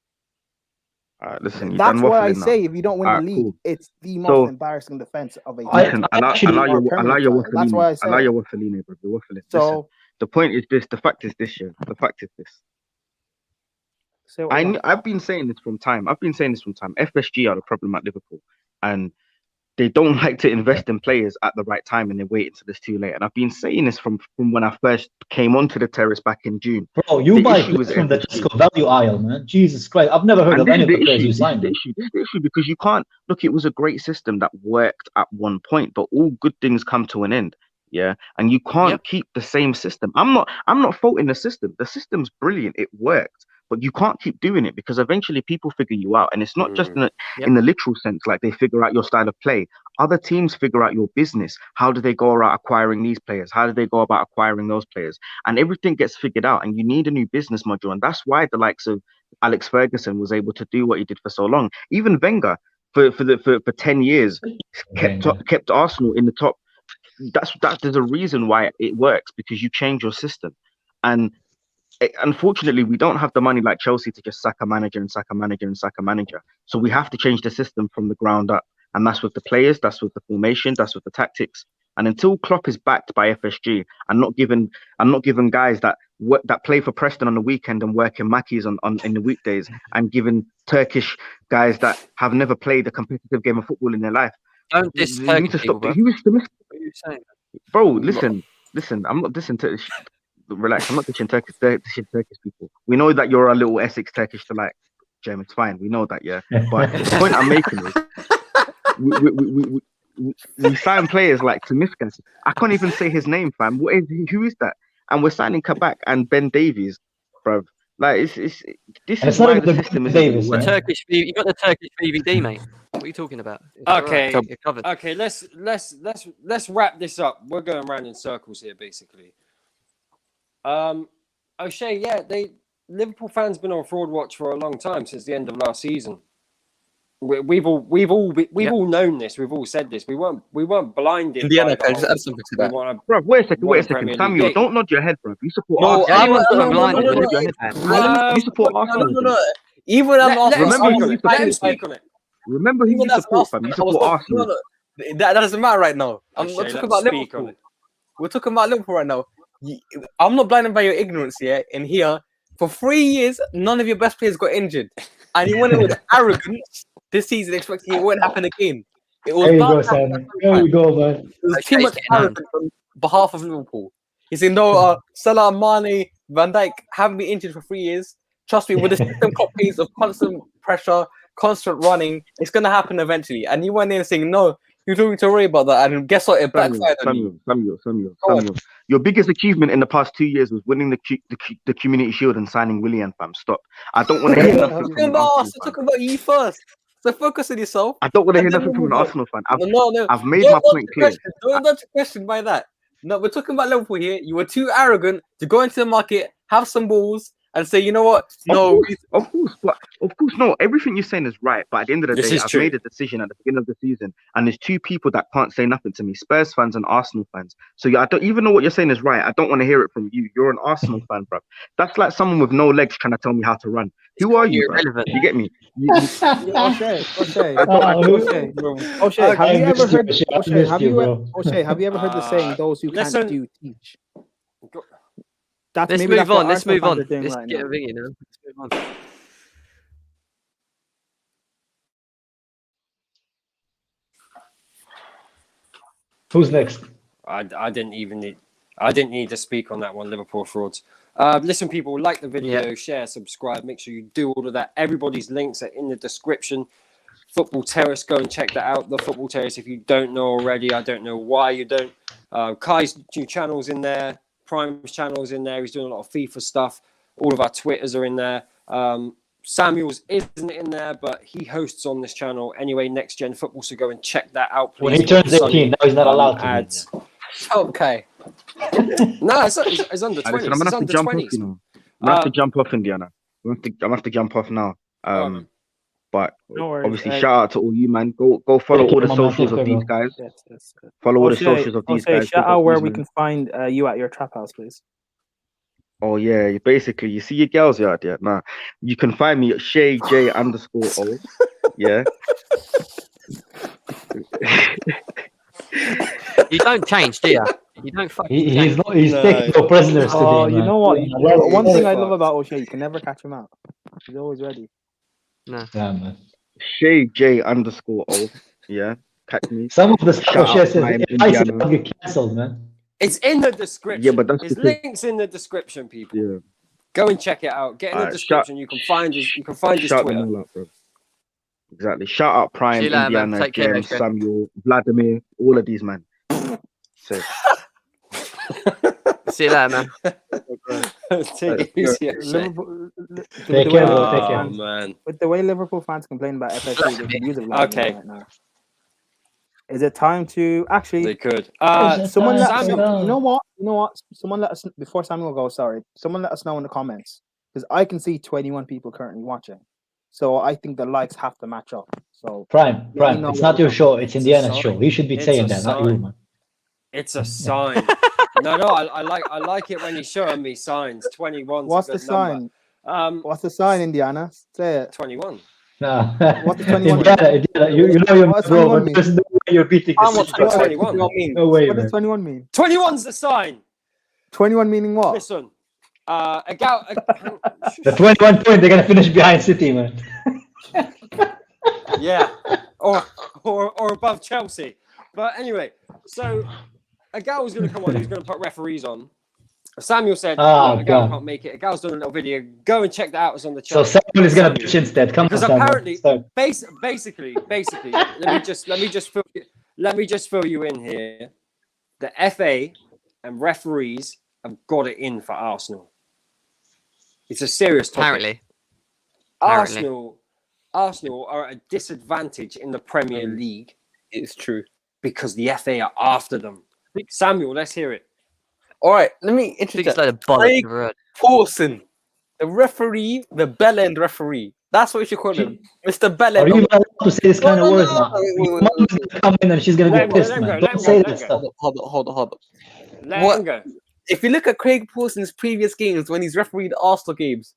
Listen, that's what I say. If you don't win the league, it's the most embarrassing defense of a team. Allow your waffling, bro. You're waffling. So the point is this. The fact is this. The fact is this. I've been saying this from time. FSG are the problem at Liverpool, and they don't like to invest in players at the right time, and they wait until it's too late. And I've been saying this from when I first came onto the terrace back in June. Bro, you buy from the Tesco value aisle, man. Jesus Christ, I've never heard of any of the players you signed. This issue because you can't look. It was a great system that worked at one point, but all good things come to an end. Yeah, and you can't keep the same system. I'm not faulting the system. The system's brilliant. It worked. But you can't keep doing it because eventually people figure you out. And it's not just in the literal sense, like they figure out your style of play. Other teams figure out your business. How do they go about acquiring these players? How do they go about acquiring those players? And everything gets figured out and you need a new business module. And that's why the likes of Alex Ferguson was able to do what he did for so long. Even Wenger for 10 years kept Arsenal in the top. There's a reason why it works, because you change your system. And unfortunately, we don't have the money like Chelsea to just sack a manager. So we have to change the system from the ground up. And that's with the players, that's with the formation, that's with the tactics. And until Klopp is backed by FSG and not given guys that play for Preston on the weekend and work in Mackey's in the weekdays, and given Turkish guys that have never played a competitive game of football in their life. Don't diss Turkish people, bro. What are you saying? Bro, listen. I'm not dissing Turkish. Relax, I'm not dissing Turkish people. We know that you're a little Essex Turkish to like, Jem, it's fine. We know that, yeah. But the point I'm making is we sign players like Timiskas. I can't even say his name, fam. Who is that? And we're signing Kabak and Ben Davies, bruv. Like this is why the system is Davis. The Turkish, you got the Turkish VVD, mate. What are you talking about? Okay, covered. Okay. Let's wrap this up. We're going around in circles here, basically. O'Shea, Liverpool fans been on fraud watch for a long time, since the end of last season. We've all known this. We've all said this. We weren't blinded. Indiana, I just have something to that. Bro, wait a second. Samuel, don't nod your head, bro. You support Arsenal. You support Arsenal. No. Even I'm Remember who you support, fam. You support Arsenal. No. That doesn't matter right now. I'm not talking about Liverpool. We're talking about Liverpool right now. I'm not blinded by your ignorance here. In here, for 3 years, none of your best players got injured, and you went in with arrogance this season, expecting it won't happen again. It was there you go, Sam. There you go, man. It was too much arrogance on behalf of Liverpool. He said, "No, Salah, Mane, Van Dijk haven't been injured for 3 years. Trust me, with the system copies of constant pressure, constant running, it's going to happen eventually." And you went in saying, "No, you don't need to worry about that." And guess what? It backfired on you. Samuel. Your biggest achievement in the past 2 years was winning the Community Shield and signing Willian, fam. Stop. I don't want to hear nothing from an Arsenal fan. Talk about you first. So focus on yourself. I don't want to hear nothing from an Arsenal fan. I've made my point clear. Don't dodge the question by that. No, we're talking about Liverpool here. You were too arrogant to go into the market, have some balls, and say, you know what? No, of course, no. Everything you're saying is right, but at the end of the day, I've made a decision at the beginning of the season, and there's two people that can't say nothing to me: Spurs fans and Arsenal fans. So I don't even know what you're saying is right. I don't want to hear it from you. You're an Arsenal fan, bro. That's like someone with no legs trying to tell me how to run. Who are you, bro? You get me? O'Shea, have you ever heard? O'Shea, have you ever heard the saying, "Those who can't do teach"? Let's move on. Let's move on. Let's get a ring, you know. Let's move on. Who's next? I didn't need to speak on that one. Liverpool frauds. Listen, people, like the video, share, subscribe. Make sure you do all of that. Everybody's links are in the description. Football Terrace, go and check that out. The Football Terrace, if you don't know already, I don't know why you don't. Kai's new channel's in there. Prime's channel's in there. He's doing a lot of FIFA stuff. All of our Twitters are in there. Samuel's isn't in there, but he hosts on this channel anyway. Next Gen Football, so go and check that out. Please. When he turns 18, now he's not allowed to. Ads. Okay. No, it's under 20. Listen, I'm gonna have to jump off. I'm gonna have to jump off, Indiana. I'm gonna have to jump off now. But obviously, shout out to all you, man. Go follow all the socials of these guys. Yes. Follow all the socials of these guys. Shout out where we can find you at your trap house, please. Oh yeah, you see your girls out there. Nah, you can find me at ShayJ_O. Yeah. You don't change, do you? You don't fucking change. He's taking no prisoners today. Oh, man. you know what? One thing I love about O'Shea, you can never catch him out. He's always ready. No. Yeah, man. ShayJ_O. Yeah. Catch me. Some of the stuff O'Shea says, I get cancelled, man. It's in the description. Yeah, but that's his links in the description, people. Yeah. Go and check it out. Get in the description. You can find his Twitter. Them all up, bro. Exactly. Shout out Prime, Indiana, James, Samuel, Vladimir, all of these, man. So. See you later, man. Take it easy. Take care. Man. With the way Liverpool fans complain about FSG, they can use it right now. Is it time to actually? They could. Someone let us know. You know what? Someone let us before Samuel goes. Sorry. Someone let us know in the comments because I can see 21 people currently watching. So I think the likes have to match up. So Prime. It's not your show. It's Indiana's show. You should be saying that, not you, man. It's a sign. No. I like it when you're showing me signs. 21. What's the sign? What's the sign, Indiana? Say it. 21. No. What's the 21? Indiana, you know you're bro, but there's no way you're beating this. What's 21 mean? No way. What does 21 mean? 21's the sign. 21 meaning what? Listen. The 21 point, they're gonna finish behind City, man. Yeah, or above Chelsea. But anyway, so a gal was going to come on. Who's going to put referees on? Samuel said, "A gal can't make it." A gal's done a little video. Go and check that out. It's on the channel. So Samuel is going to pitch instead. Come because on, apparently, basically, let me just fill you in here. The FA and referees have got it in for Arsenal. It's a serious topic. Apparently. Arsenal are at a disadvantage in the Premier League. It's true. Because the FA are after them. Samuel, let's hear it. All right, let me introduce Craig Pawson, the referee, the bell end referee. That's what we should call him, Mr. Bell end. Are you allowed to say this kind of words, man? Your mom's gonna come in and she's gonna get pissed, man. Don't say this stuff. Hold on. Let him go. If you look at Craig Pawson's previous games when he's refereed Arsenal games,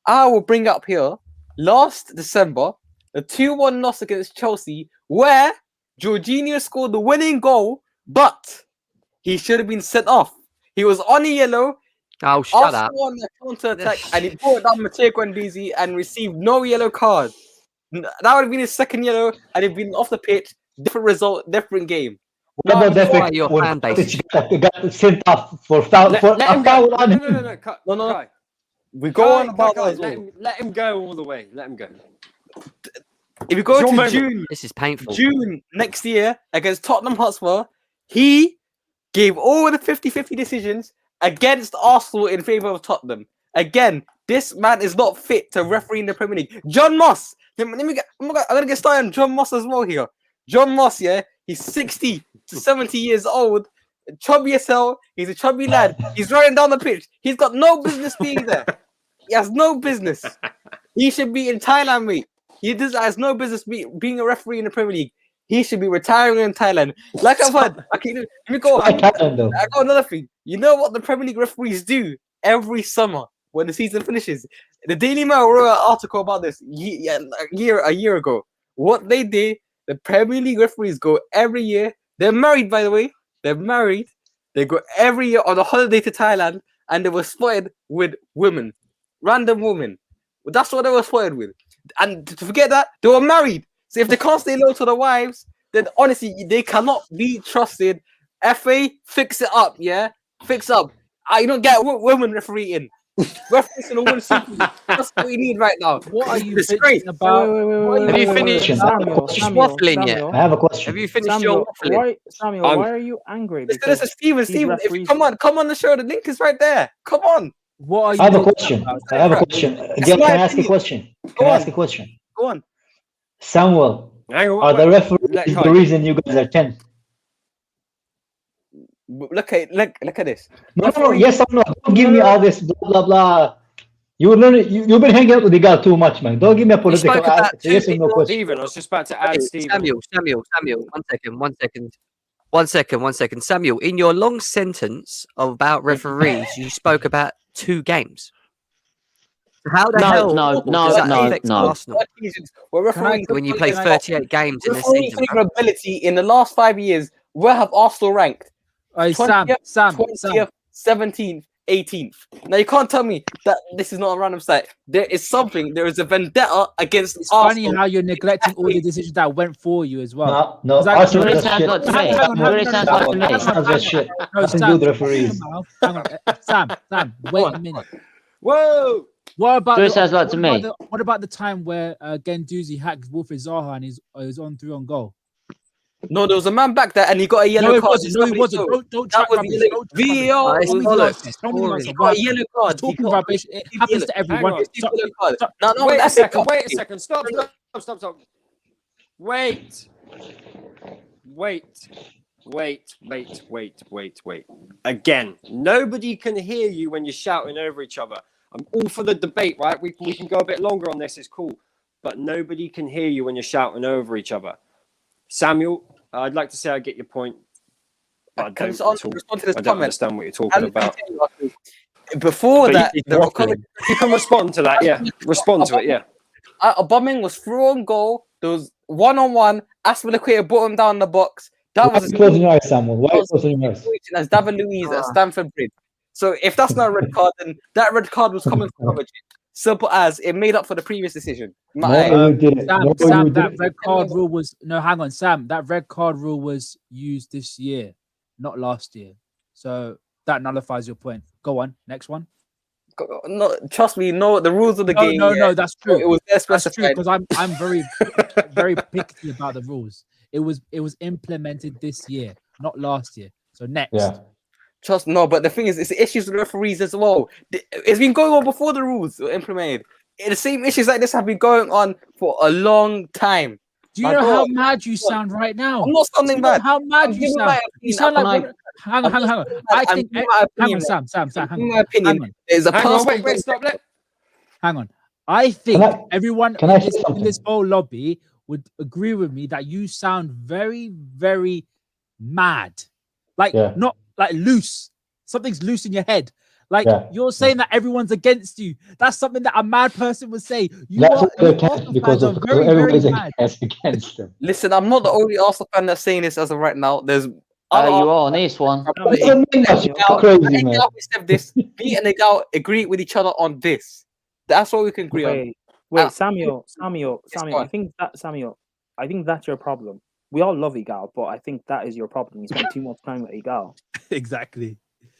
I will bring up here last December the 2-1 loss against Chelsea, where Jorginho scored the winning goal, but he should have been sent off. He was on a yellow. Oh, shut up. On the counter-attack, and he brought down Mateo Guendouzi and received no yellow card. That would have been his second yellow, and he'd been off the pitch. Different result, different game. What about that? Your fan base got sent off for foul. No. We go on about that as well. Let him go all the way. Let him go. If you go to June, this is painful. June next year against Tottenham Hotspur, he gave all the 50-50 decisions against Arsenal in favour of Tottenham. Again, this man is not fit to referee in the Premier League. John Moss. I'm gonna get started on John Moss as well here. John Moss, yeah, he's 60 to 70 years old, chubby as hell. He's a chubby lad. He's running down the pitch. He's got no business being there. He has no business. He should be in Thailand, mate. He has no business being a referee in the Premier League. He should be retiring in Thailand. Like I've heard. Okay, let me go. I got another thing. You know what the Premier League referees do every summer when the season finishes? The Daily Mail wrote an article about this a year ago. What they did, the Premier League referees go every year. They're married, by the way. They're married. They go every year on a holiday to Thailand, and they were spotted with women, random women. That's what they were spotted with. And to forget that, they were married. So if they can't stay loyal to the wives, then honestly, they cannot be trusted. FA, fix it up, yeah? Fix up. You don't get women refereeing. Referees in the women's Super League. That's what we need right now. What are you bitching about? Have you finished waffling yet? I have a question. Have you finished your waffling? Samuel, why are you angry? Listen, Steven, come on the show. The link is right there. Come on. What are you I have a question. Again, can I ask a question? Go on. Samuel, are the referees the reason you guys are 10th? Look at this. No, yes or no. Don't give me all this blah blah blah. You've been hanging out with the guy too much, man. Don't give me a political yes or no question. Steven, I was just about to add Steven. Samuel. 1 second. Samuel, in your long sentence about referees, you spoke about 2 games. How the hell? No. Arsenal? When you play 38 games in a season. Ability in the last 5 years, where have Arsenal ranked? 20th, Sam. 20th, 17th, 18th. Now you can't tell me that this is not a random site. There is a vendetta against Arsenal. It's funny how you're neglecting all the decisions that went for you as well. No, Arsenal that's sounds like to me. That's shit. No, Sam, do the referees. Hang on. Sam, wait a minute. Whoa! What about sounds like to me. What about the time where Guendouzi hacked Wilfried Zaha and he's on through on goal? No, there was a man back there and he got a yellow card. No, he wasn't. Don't track rubbish. VAR. He got a yellow card. Talking rubbish. It happens to everyone. Wait a second. Stop. Wait. Again, nobody can hear you when you're shouting over each other. I'm all for the debate, right? We can go a bit longer on this. It's cool. But nobody can hear you when you're shouting over each other. Samuel, I'd like to say I get your point. But I don't understand what you're talking about. Before that, you can respond to that, yeah. Respond to it, yeah. Aubameyang was through on goal. There was 1-on-1. Aspilicueta brought him down the box. That was closing your eyes, Samuel. Why are you closing your eyes? As David Luiz at Stamford Bridge. So if that's not a red card, then that red card was coming from coverage. Simple as it made up for the previous decision. Sam, that red card rule was Sam, that red card rule was used this year, not last year. So that nullifies your point. Go on, next one. No, trust me, the rules of the game. No, that's true. It was specified because I'm very very picky about the rules. It was implemented this year, not last year. So next. Yeah. But the thing is, it's the issues with referees as well. It's been going on before the rules were implemented. The same issues like this have been going on for a long time. Do you know how mad you sound right now? I'm not sounding mad. How mad you sound? You sound like. Hang on. I think. Hang on, Sam. Hang on. My opinion is a personal. Wait, stop. Hang on. I think everyone in this whole lobby would agree with me that you sound very, very mad. Not like loose. Something's loose in your head. You're saying that everyone's against you. That's something that a mad person would say. Because everybody's against them. Listen, I'm not the only Arsenal fan that's saying this as of right now. There's you are on this one. Me and the gal agree with each other on this. That's what we can agree on. Wait, Samuel. I think that's your problem. We all love Igal, but I think that is your problem. You spend too much time with Igal. Exactly.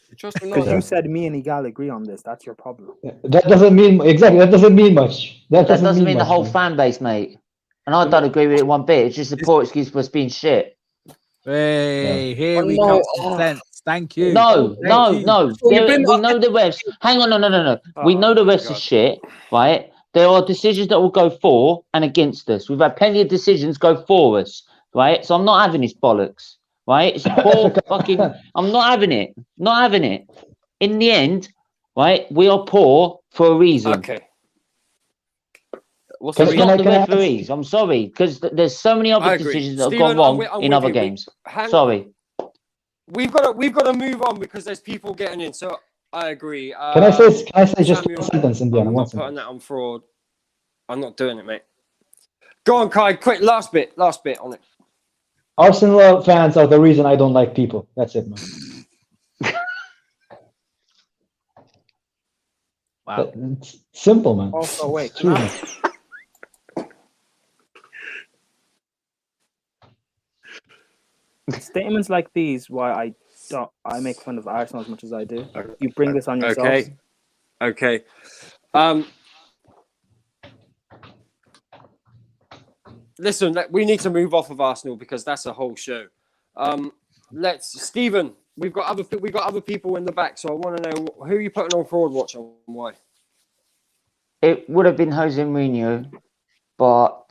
Because you said me and Igal agree on this. That's your problem. That doesn't mean much. That doesn't mean the whole fan base, mate. And I don't agree with it one bit. It's just a poor excuse for us being shit. Hey, here we go. Thank you. No. We know the refs. Hang on, no. We know the refs are shit, right? There are decisions that will go for and against us. We've had plenty of decisions go for us, right? So I'm not having this bollocks, right? It's poor fucking. I'm not having it. In the end, right? We are poor for a reason. Okay. It's not the referees. I'm sorry, because there's so many other decisions that have gone wrong in other games. Sorry. We've got to move on because there's people getting in. So I agree. Can I say just one sentence, Indiana? I'm not putting that on fraud. I'm not doing it, mate. Go on, Kai. Quick, last bit on it. Arsenal fans are the reason I don't like people. That's it, man. Wow. It's simple, man. Also, wait. True, man. Statements like these, why I make fun of Arsenal as much as I do. You bring this on yourselves. Okay. Listen, we need to move off of Arsenal because that's a whole show. Stephen, we've got other people in the back, so I want to know who are you putting on Fraud Watch and why? It would have been Jose Mourinho, but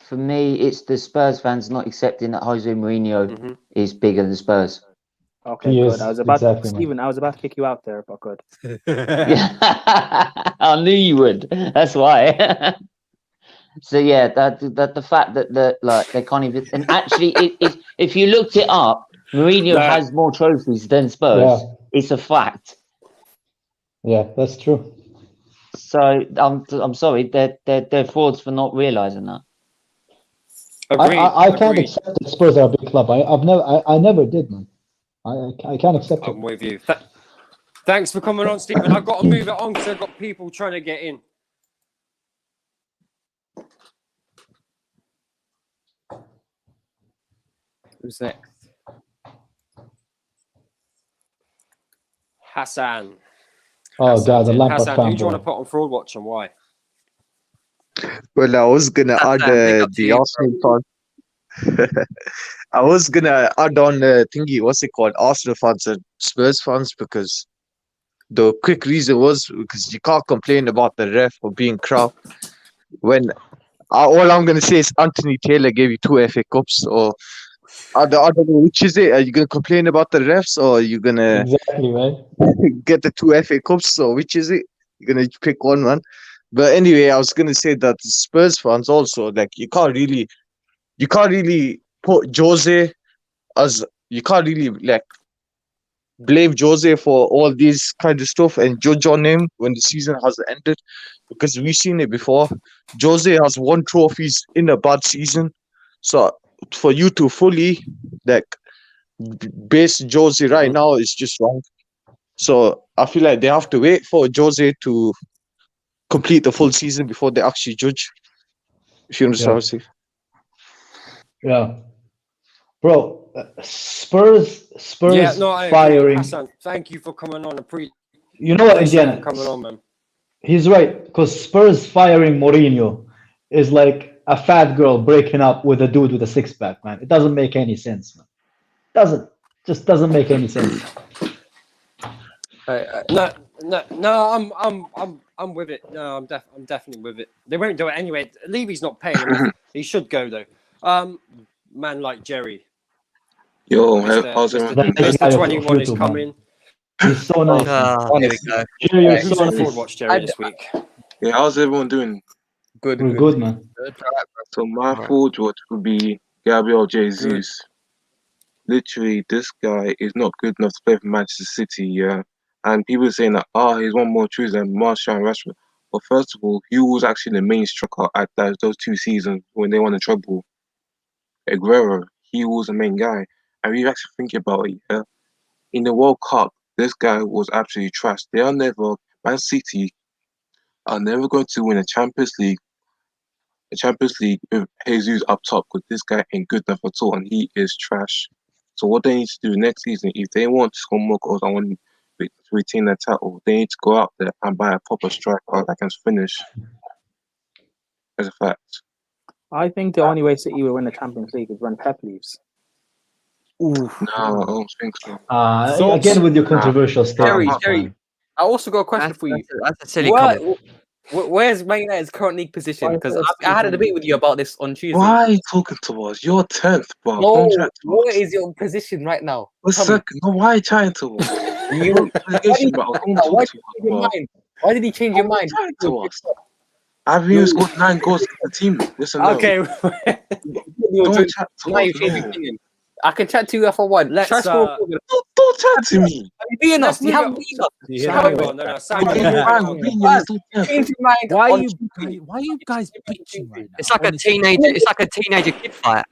for me, it's the Spurs fans not accepting that Jose Mourinho is bigger than Spurs. Okay, good. I was about to kick you out there, but good. I knew you would. That's why. So yeah, that the fact that they can't even, and actually, if you looked it up, Mourinho has more trophies than Spurs. Yeah. It's a fact. Yeah, that's true. So I'm sorry, they're frauds for not realizing that. I can't accept that Spurs are a big club. I never did, man. I can't accept it. I'm with you. Thanks for coming on, Stephen. I've got to move it on because I've got people trying to get in. Who's next? Hassan. Oh God, the Lampard Hassan, fan. who do you want to put on Fraud Watch and why? Well, I was gonna add the Arsenal fan. I was gonna add on thingy. What's it called? Arsenal fans and Spurs fans, because the quick reason was because you can't complain about the ref for being crap when all I'm gonna say is Anthony Taylor gave you 2 FA Cups, or I don't know which is it. Are you gonna complain about the refs, or are you gonna get the 2 FA Cups? So which is it? You're gonna pick one, man. But anyway, I was gonna say that the Spurs fans also, like, you can't really put Jose as, you can't really like blame Jose for all these kind of stuff and judge on him when the season has ended, because we've seen it before. Jose has won trophies in a bad season, so for you to fully like base Jose right now is just wrong. So I feel like they have to wait for Jose to complete the full season before they actually judge. If you understand what I'm saying. Yeah, bro. Spurs firing. Hassan, thank you for coming on. You know what, Indiana? Coming on, man. He's right, because Spurs firing Mourinho is like a fat girl breaking up with a dude with a 6-pack, man. It doesn't make any sense, man. Doesn't make any sense. No, I'm with it. No, I'm definitely with it. They won't do it anyway. Levy's not paying him. He should go though. Man like Jerry. Yo, how's everyone? Mr. 21 is coming. He's so nice. Here we go. Jerry, you're Who's so on Fraud nice. Watch Jerry this week? Yeah, how's everyone doing? We're good, man. So my Fraud Watch would be Gabriel Jesus. Literally, this guy is not good enough to play for Manchester City, yeah. And people are saying that, he's won more trophies than Martial and Rashford. But first of all, he was actually the main striker at those 2 seasons when they won the treble. Aguero, he was the main guy. And we actually think about it, yeah. In the World Cup, this guy was absolutely trash. Man City are never going to win a Champions League with Jesus up top, because this guy ain't good enough at all, and he is trash. So what they need to do next season, if they want to score more goals, I want to retain their title, they need to go out there and buy a proper striker that can finish. As a fact. I think the only way City will win the Champions League is when Pep leaves. No, I don't think so. Again with your controversial statements. Jerry, I also got a question for you. That's a silly comment. Where's Man United's current league position? Because I had a debate with you about this on Tuesday. Why are you talking to us? You're 10th, bro. No, what is your position right now? Why are you trying to? Why did he change your mind? To us. Avenue scored 9 goals for the team. Listen, Okay. Don't chat to us. No. I can chat to you if I want. Let's, don't chat to me. I'm being us. You haven't been us. Why are you guys bitching right now? It's like a teenager. It's like a teenager kid fight.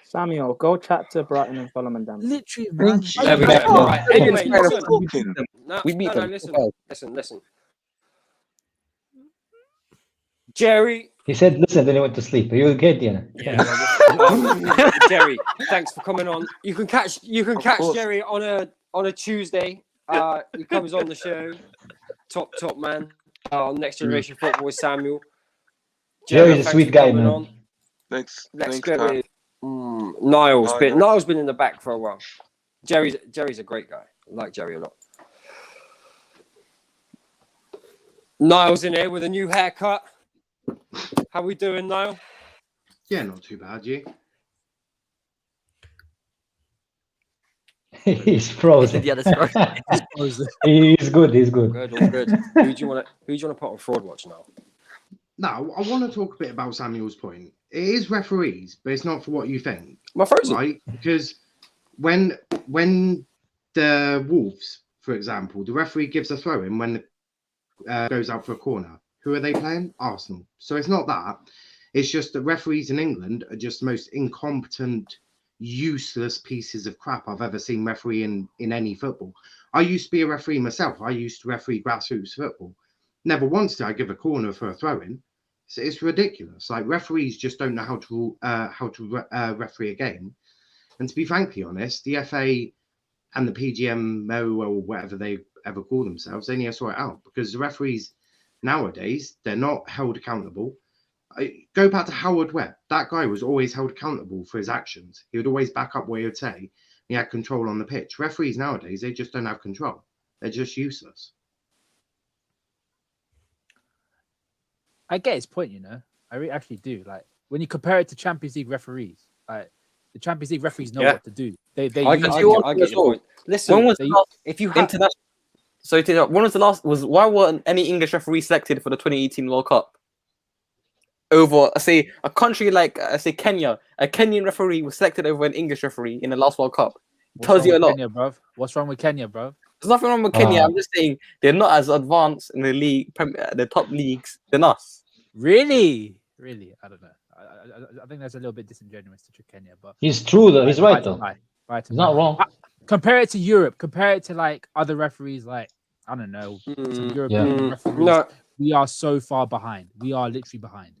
Samuel, go chat to Brighton and Fulham and Dam. Literally, man. We beat them. Listen. Jerry. He said, "Listen." Then he went to sleep. Are you okay, Diana? Yeah. Jerry, thanks for coming on. You can catch Jerry on a Tuesday. He comes on the show. Top man. On Next Generation Football with Samuel. Jerry's a sweet guy, man. Let's go with Niall's been in the back for a while. Jerry's a great guy. I like Jerry a lot. Niall's in here with a new haircut. How we doing, Niall? Yeah, not too bad, you. He's frozen. Yeah, that's right. He's good. All good. Who do you want to put on Fraud Watch now? No, I want to talk a bit about Samuel's point. It is referees, but it's not for what you think. My frozen. Right? Because when the Wolves, for example, the referee gives a throw in when it goes out for a corner. Who are they playing? Arsenal. So it's not that. It's just that referees in England are just the most incompetent, useless pieces of crap I've ever seen referee in any football. I used to be a referee myself. I used to referee grassroots football. Never once did I give a corner for a throw-in. It's ridiculous. Like, referees just don't know how to referee a game. And to be frankly honest, the FA and the PGMO or whatever they ever call themselves, they need to sort it out, because the referees nowadays, they're not held accountable. Go back to Howard Webb. That guy was always held accountable for his actions. He would always back up what he would say. He had control on the pitch. Referees nowadays, they just don't have control. They're just useless. I get his point, I actually do. Like, when you compare it to Champions League referees, like, the Champions League referees know what to do. I get your point. Listen, when was the last if you have international? So when was the last? Why weren't any English referees selected for the 2018 World Cup? Over, say, a country like Kenya, a Kenyan referee was selected over an English referee in the last World Cup. Tells you a lot. Kenya, bro. What's wrong with Kenya, bro? There's nothing wrong with Kenya. I'm just saying they're not as advanced in the league, the top leagues than us. Really? I don't know. I think that's a little bit disingenuous to trick Kenya, but he's true though. He's right though. Right. He's not wrong. Compare it to Europe. Compare it to like other referees, like I don't know, some European referees. No. We are so far behind. We are literally behind.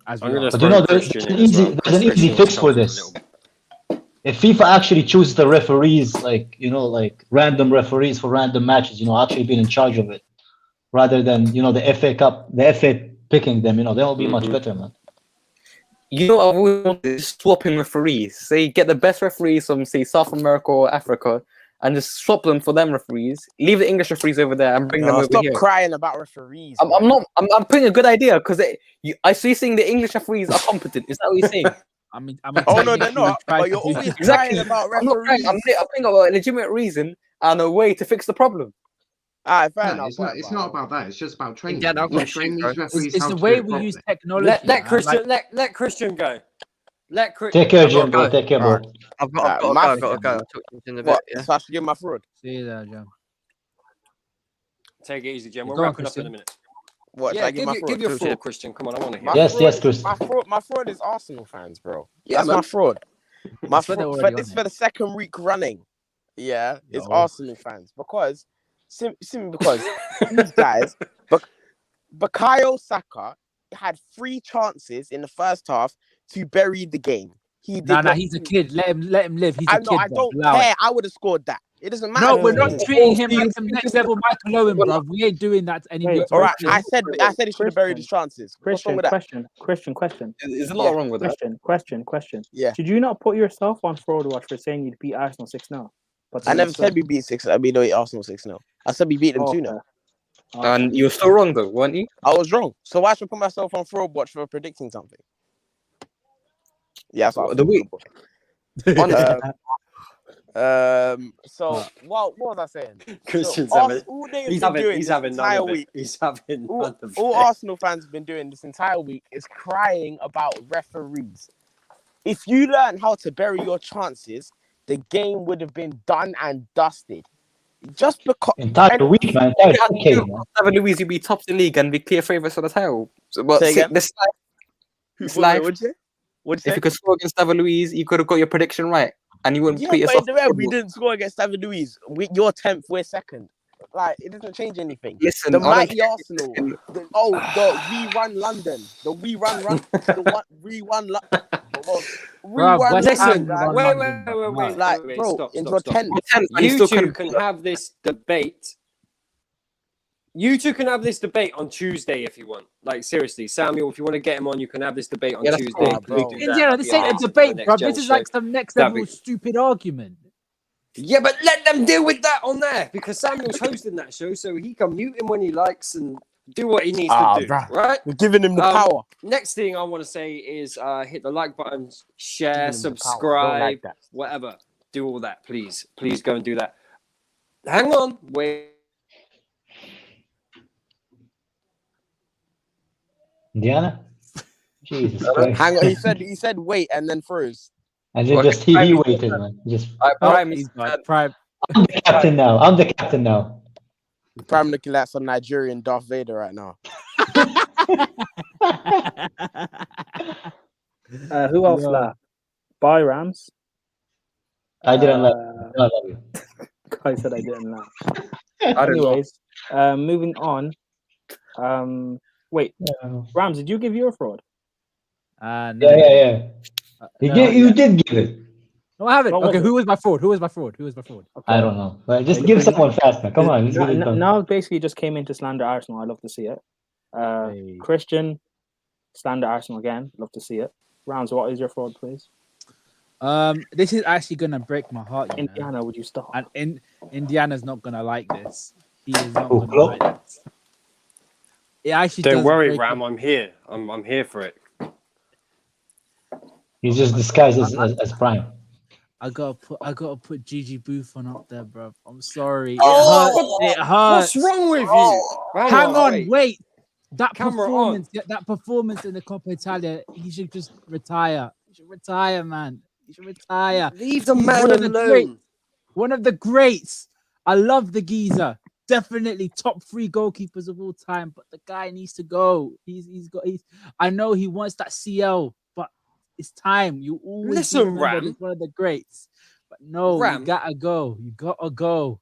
As we are. But there's an easy fix for this. If FIFA actually chooses the referees, like random referees for random matches, actually being in charge of it, rather than the FA Cup, the FA picking them, they'll be much better, man. I've always wanted swapping referees. Say, get the best referees from, say, South America or Africa, and just swap them for them referees. Leave the English referees over there and bring them over here. Stop crying about referees. I'm putting a good idea, because I see saying the English referees are competent. Is that what you're saying? Oh no, they're not. But you're always crying about referees. I'm not crying. I'm thinking of a legitimate reason and a way to fix the problem. It's not about that. It's just about training. Yeah, it's the way we use technology. Let Christian go. Take care, Jim. Take care, bro. I've got to go. So I should give my fraud. See you there, Jim. Take it easy, Jim. We're wrapping up in a minute. What? Yeah, give your fraud, Christian. Come on, I want to hear. Yes, Christian. My fraud is Arsenal fans, bro. Yeah, that's my fraud. My fraud. This is for the second week running. Yeah, it's Arsenal fans because. Simply because these guys, Bukayo Saka had 3 chances in the first half to bury the game. He did. He's a kid. Let him live. He's a kid. I don't care. I would have scored that. It doesn't matter. No, we're not treating him like some next level Michael Owen, bro. We ain't doing that anymore. All right, I said he should have buried his chances. Question. There's a lot wrong with that. Question. Yeah. Did you not put yourself on fraud watch for saying you'd beat Arsenal 6-0? I never said we beat Arsenal 6-0. I said we beat them 2-0. And you were still wrong though, weren't you? I was wrong. So why should I put myself on fraud watch for predicting something? Yeah, that's what the week. So what was I saying? Christian's So having, all they've he's been having, doing he's this having none entire of it. week. He's having none of All it. Arsenal fans have been doing this entire week is crying about referees. If you learn how to bury your chances, the game would have been done and dusted. Just because entire week, man, entire decade, man. Louise, you'd be top of the league and be clear favourites for the title. So, but Say again? this life, What'd you if say? you could score against David Luiz, you could have got your prediction right, and you wouldn't Yeah, beat but yourself. in the end, we didn't score against David Luiz. You're 10th, we're 2nd. Like, it doesn't change anything. Listen, the I don't mighty care. Arsenal. The We Run London. The We Run the what? We Run Listen, London. wait. Like, Wait, bro, stop. into a 10th. You two can have this debate. You two can have this debate on Tuesday if you want. Like, seriously, Samuel, if you want to get him on, you can have this debate on Tuesday. Please do that. Indiana, this ain't a debate, bro. This is like some next level stupid argument. Yeah, but let them deal with that on there because Samuel's hosting that show, so he can mute him when he likes and do what he needs to do. Right? We're giving him the power. Next thing I want to say is hit the like button, share, Giving him the power. I don't subscribe, like that. whatever. Do all that, please. Please go and do that. Hang on, wait. Indiana? Jesus Christ. Hang on, he said wait and then froze. And then just he waited, man. Just Prime, I'm the captain now. I'm the captain now. Prime looking like some Nigerian Darth Vader right now. Who else laughed? Bye, Rams. I didn't laugh. I love you. Guy said I didn't laugh. Anyways, moving on. Wait, Rams, did you give your fraud? No. Yeah. You did give it. No, I haven't. Okay, who was my fraud? Okay. I don't know. But just give someone fast, man. Come on. Now basically just came in to slander Arsenal. I love to see it. Christian, slander Arsenal again. Love to see it. Rams, what is your fraud, please? This is actually gonna break my heart. Indiana, would you stop? And Indiana's not gonna like this. He is not gonna like this. It actually don't worry, Ram. I'm here. I'm here for it. He's just disguised as Prime. I gotta put Gigi Buffon up there, bro. I'm sorry. It It hurts. What's wrong with you? Hang on, wait. That Camera performance in the Coppa Italia, he should just retire. He should retire, man. He should retire. Leave the man alone. One of the greats. I love the geezer. Definitely top 3 goalkeepers of all time, but the guy needs to go. I know he wants that CL, but it's time. You always listen, remember Ram. he's one of the greats. But no, Ram. you gotta go. You gotta go.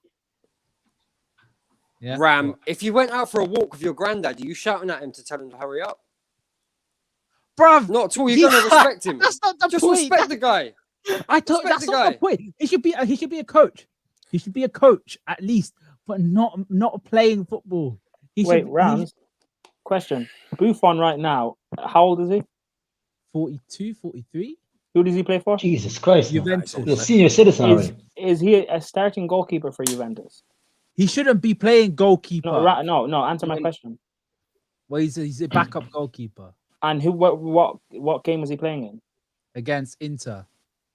Yeah. Ram, if you went out for a walk with your granddad, are you shouting at him to tell him to hurry up? Bruv, not at all. You're gonna respect him. That's not the Just point. respect the guy. I thought that's not the point. He should be a coach. He should be a coach at least, but not playing football. Rams. Question: Buffon right now, how old is he? 42, 43. Who does he play for? Jesus Christ! Juventus. He's a senior citizen already. Is he a starting goalkeeper for Juventus? He shouldn't be playing goalkeeper. No. Answer my question. Well, he's a backup goalkeeper. And what game was he playing in? Against Inter.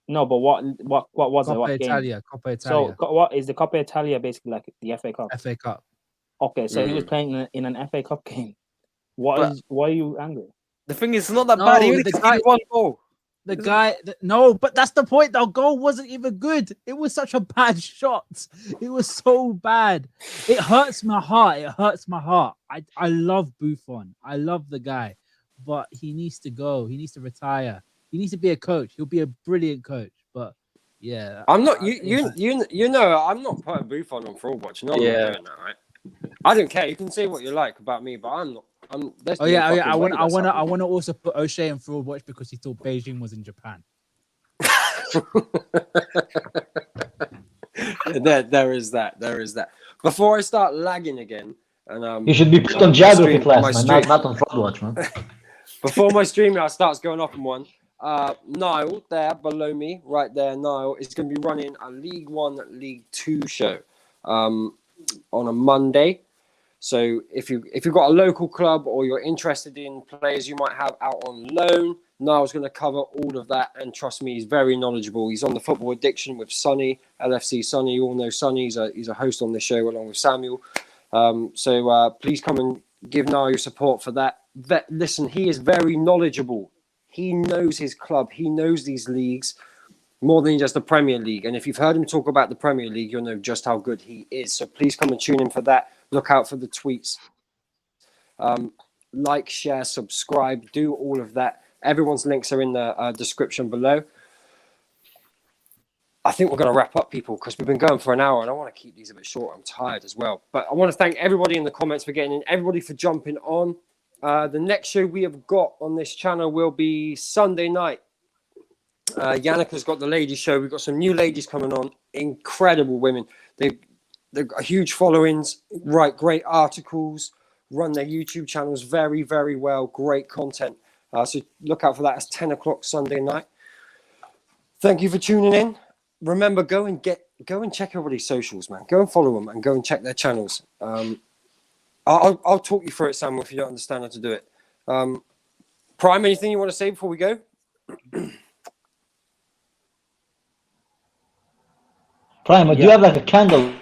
No, but what was it? What Coppa Italia. So what is the Coppa Italia basically like the FA Cup? FA Cup. Okay, so he was playing in an FA Cup game. Why are you angry? The thing is, it's not that bad. He only conceded 1 goal. The guy, no, but that's the point. The goal wasn't even good. It was such a bad shot. It was so bad. It hurts my heart. I love Buffon. I love the guy, but he needs to go. He needs to retire. He needs to be a coach. He'll be a brilliant coach. But yeah, I'm not. You know, I'm not putting Buffon on fraud watch. No, I'm not doing that, right? I don't care. You can say what you like about me, but I'm not. I want to also put O'Shea in fraud watch because he thought Beijing was in Japan. There is that. Before I start lagging again, and you should be put on geography class, man, not on fraud watch, man. Before my stream starts going off in one, Niall there below me, right there, Niall is going to be running a League 1, League 2 show on a Monday. So if you've got a local club or you're interested in players you might have out on loan, Niall's going to cover all of that, and trust me, he's very knowledgeable. He's on the Football Addiction with Sonny, LFC Sonny. You all know Sonny. He's a host on this show along with Samuel. So please come and give Niall your support for that. Listen, he is very knowledgeable. He knows his club. He knows these leagues more than just the Premier League. And if you've heard him talk about the Premier League, you'll know just how good he is. So please come and tune in for that. Look out for the tweets. Like, share, subscribe, do all of that. Everyone's links are in the description below. I think we're going to wrap up, people, because we've been going for an hour and I want to keep these a bit short. I'm tired as well. But I want to thank everybody in the comments for getting in, everybody for jumping on. The next show we have got on this channel will be Sunday night. Yannika's got the ladies show. We've got some new ladies coming on. Incredible women. They've got huge followings, write great articles, run their YouTube channels very, very well. Great content. So look out for that. It's 10 o'clock Sunday night. Thank you for tuning in. Remember, go and check everybody's socials, man. Go and follow them and go and check their channels. I'll talk you through it, Samuel, if you don't understand how to do it. Prime, anything you want to say before we go? Prime, do you have like a candle